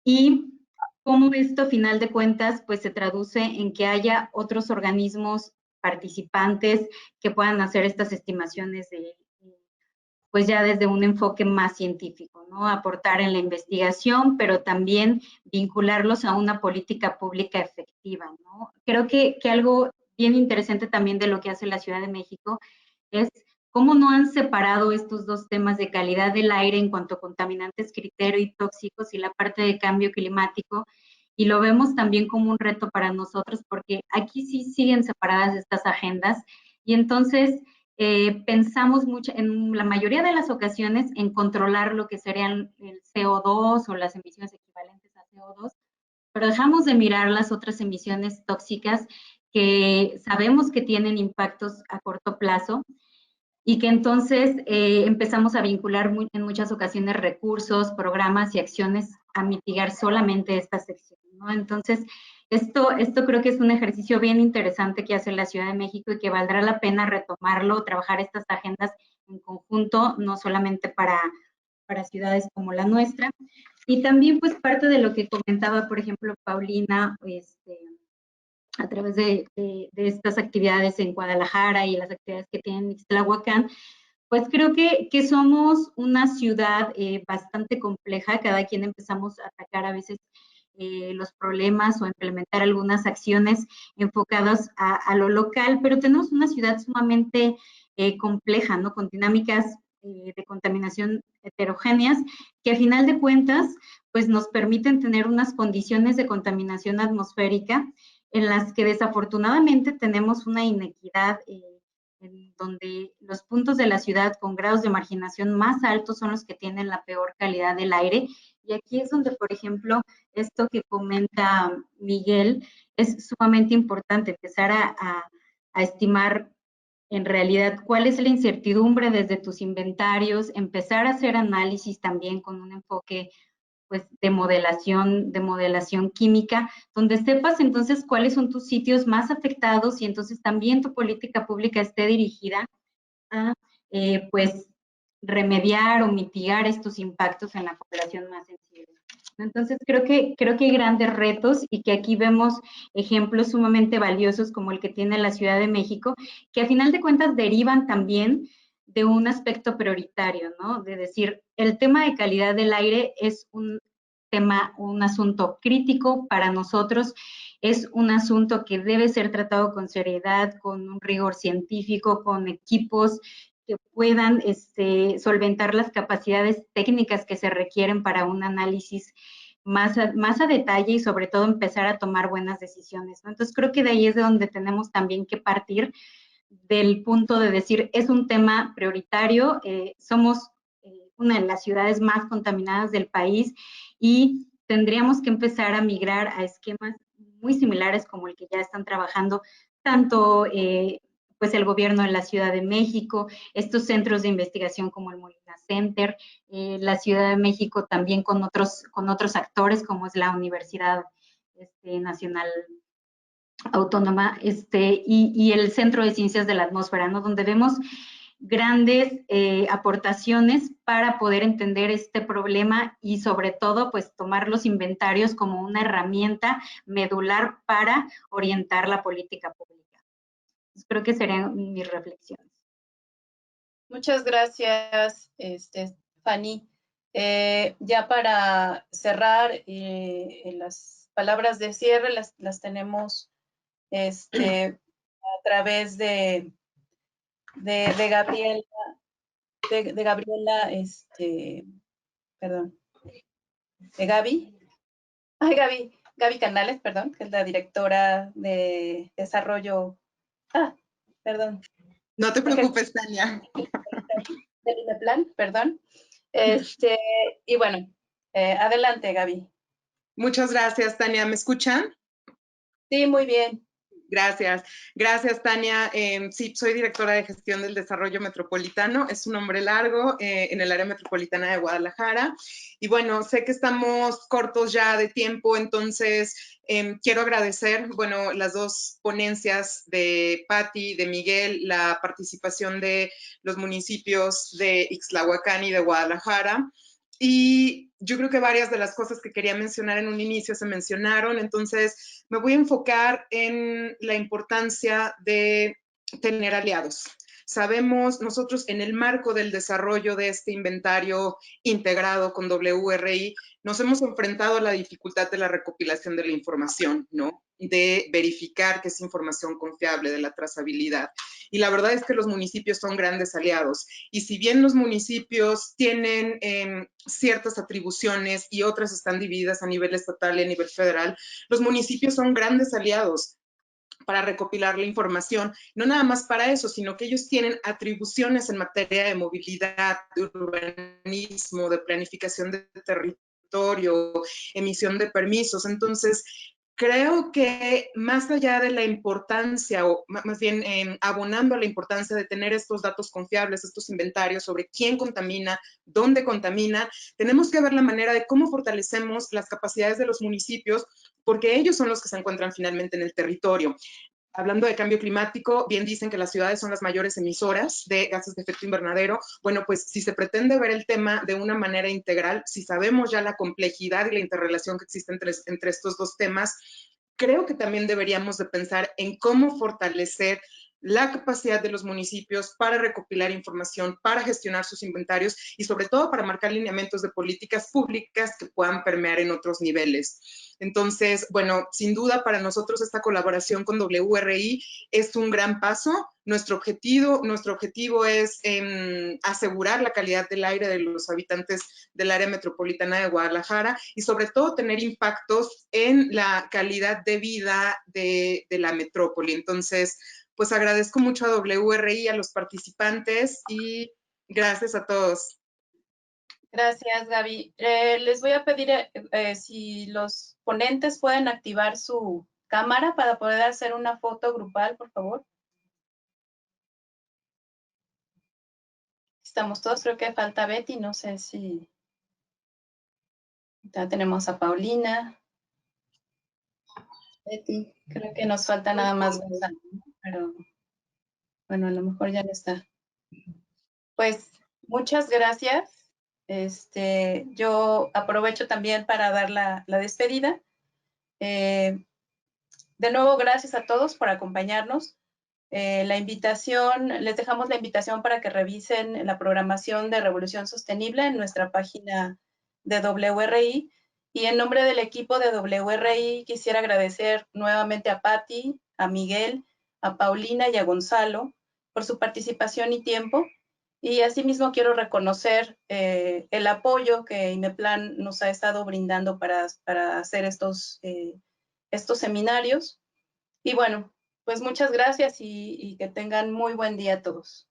y cómo esto, a final de cuentas, pues se traduce en que haya otros organismos participantes que puedan hacer estas estimaciones pues ya desde un enfoque más científico, ¿no? Aportar en la investigación, pero también vincularlos a una política pública efectiva, ¿no? Creo que algo bien interesante también de lo que hace la Ciudad de México es cómo no han separado estos dos temas de calidad del aire en cuanto a contaminantes criterio y tóxicos, y la parte de cambio climático, y lo vemos también como un reto para nosotros, porque aquí sí siguen separadas estas agendas, y entonces pensamos mucho, en la mayoría de las ocasiones, en controlar lo que serían el CO2 o las emisiones equivalentes a CO2, pero dejamos de mirar las otras emisiones tóxicas que sabemos que tienen impactos a corto plazo, y que entonces empezamos a vincular en muchas ocasiones recursos, programas y acciones a mitigar solamente esta sección, ¿no? Entonces, esto creo que es un ejercicio bien interesante que hace la Ciudad de México y que valdrá la pena retomarlo, trabajar estas agendas en conjunto, no solamente para ciudades como la nuestra. Y también, pues, parte de lo que comentaba, por ejemplo, Paulina, a través de estas actividades en Guadalajara y las actividades que tienen en Ixtlahuacán, pues creo que somos una ciudad bastante compleja. Cada quien empezamos a atacar a veces los problemas o implementar algunas acciones enfocadas a lo local, pero tenemos una ciudad sumamente compleja, ¿no? Con dinámicas de contaminación heterogéneas que a final de cuentas pues nos permiten tener unas condiciones de contaminación atmosférica en las que desafortunadamente tenemos una inequidad en donde los puntos de la ciudad con grados de marginación más altos son los que tienen la peor calidad del aire. Y aquí es donde, por ejemplo, esto que comenta Miguel es sumamente importante, empezar a estimar en realidad cuál es la incertidumbre desde tus inventarios, empezar a hacer análisis también con un enfoque pues de modelación química, donde sepas entonces cuáles son tus sitios más afectados, y entonces también tu política pública esté dirigida a pues remediar o mitigar estos impactos en la población más sensible. Entonces creo que hay grandes retos, y que aquí vemos ejemplos sumamente valiosos como el que tiene la Ciudad de México, que a final de cuentas derivan también de un aspecto prioritario, ¿no? De decir, el tema de calidad del aire es un tema, un asunto crítico para nosotros, es un asunto que debe ser tratado con seriedad, con un rigor científico, con equipos que puedan solventar las capacidades técnicas que se requieren para un análisis más a detalle y sobre todo empezar a tomar buenas decisiones, ¿no? Entonces creo que de ahí es de donde tenemos también que partir del punto de decir, es un tema prioritario, somos una de las ciudades más contaminadas del país y tendríamos que empezar a migrar a esquemas muy similares como el que ya están trabajando tanto pues el gobierno de la Ciudad de México, estos centros de investigación como el Molina Center, la Ciudad de México también con otros actores como es la Universidad Nacional Autónoma y el Centro de Ciencias de la Atmósfera, ¿no? Donde vemos grandes aportaciones para poder entender este problema y sobre todo pues tomar los inventarios como una herramienta medular para orientar la política pública. Entonces, creo que serían mis reflexiones. Muchas gracias, Fanny. Ya para cerrar, las palabras de cierre las tenemos a través de Gabriela, perdón, de Gaby. Ay, Gaby Canales, perdón, que es la directora de desarrollo. Perdón. No te preocupes, Tania. Del INEPLAN, perdón. Y bueno, adelante, Gaby. Muchas gracias, Tania. ¿Me escuchan? Sí, muy bien. Gracias. Gracias, Tania. Sí, soy directora de gestión del desarrollo metropolitano. Es un nombre largo en el área metropolitana de Guadalajara. Y bueno, sé que estamos cortos ya de tiempo, entonces quiero agradecer, bueno, las dos ponencias de Patti, de Miguel, la participación de los municipios de Ixtlahuacán y de Guadalajara. Y yo creo que varias de las cosas que quería mencionar en un inicio se mencionaron, entonces me voy a enfocar en la importancia de tener aliados. Sabemos nosotros en el marco del desarrollo de este inventario integrado con WRI, nos hemos enfrentado a la dificultad de la recopilación de la información, ¿no? De verificar que es información confiable, de la trazabilidad. Y la verdad es que los municipios son grandes aliados. Y si bien los municipios tienen ciertas atribuciones y otras están divididas a nivel estatal y a nivel federal, los municipios son grandes aliados para recopilar la información, no nada más para eso, sino que ellos tienen atribuciones en materia de movilidad, de urbanismo, de planificación de territorio, emisión de permisos. Entonces, creo que más allá de la importancia, o más bien abonando a la importancia de tener estos datos confiables, estos inventarios sobre quién contamina, dónde contamina, tenemos que ver la manera de cómo fortalecemos las capacidades de los municipios, porque ellos son los que se encuentran finalmente en el territorio. Hablando de cambio climático, bien dicen que las ciudades son las mayores emisoras de gases de efecto invernadero. Bueno, pues si se pretende ver el tema de una manera integral, si sabemos ya la complejidad y la interrelación que existe entre estos dos temas, creo que también deberíamos de pensar en cómo fortalecer la capacidad de los municipios para recopilar información, para gestionar sus inventarios y sobre todo para marcar lineamientos de políticas públicas que puedan permear en otros niveles. Entonces, bueno, sin duda para nosotros esta colaboración con WRI es un gran paso. Nuestro objetivo es asegurar la calidad del aire de los habitantes del área metropolitana de Guadalajara y sobre todo tener impactos en la calidad de vida de la metrópoli. Entonces, pues agradezco mucho a WRI, a los participantes y gracias a todos. Gracias, Gaby. Les voy a pedir si los ponentes pueden activar su cámara para poder hacer una foto grupal, por favor. Estamos todos, creo que falta Betty, no sé si... Ya tenemos a Paulina. Betty, creo que nos falta nada más Gonzalo, pero bueno, a lo mejor ya no está. Pues muchas gracias. Yo aprovecho también para dar la despedida. De nuevo, gracias a todos por acompañarnos. La invitación, les dejamos la invitación para que revisen la programación de Revolución Sostenible en nuestra página de WRI. Y en nombre del equipo de WRI quisiera agradecer nuevamente a Patti, a Miguel, a Paulina y a Gonzalo por su participación y tiempo. Y asimismo quiero reconocer el apoyo que IMEPLAN nos ha estado brindando para hacer estos seminarios. Y bueno, pues muchas gracias y que tengan muy buen día a todos.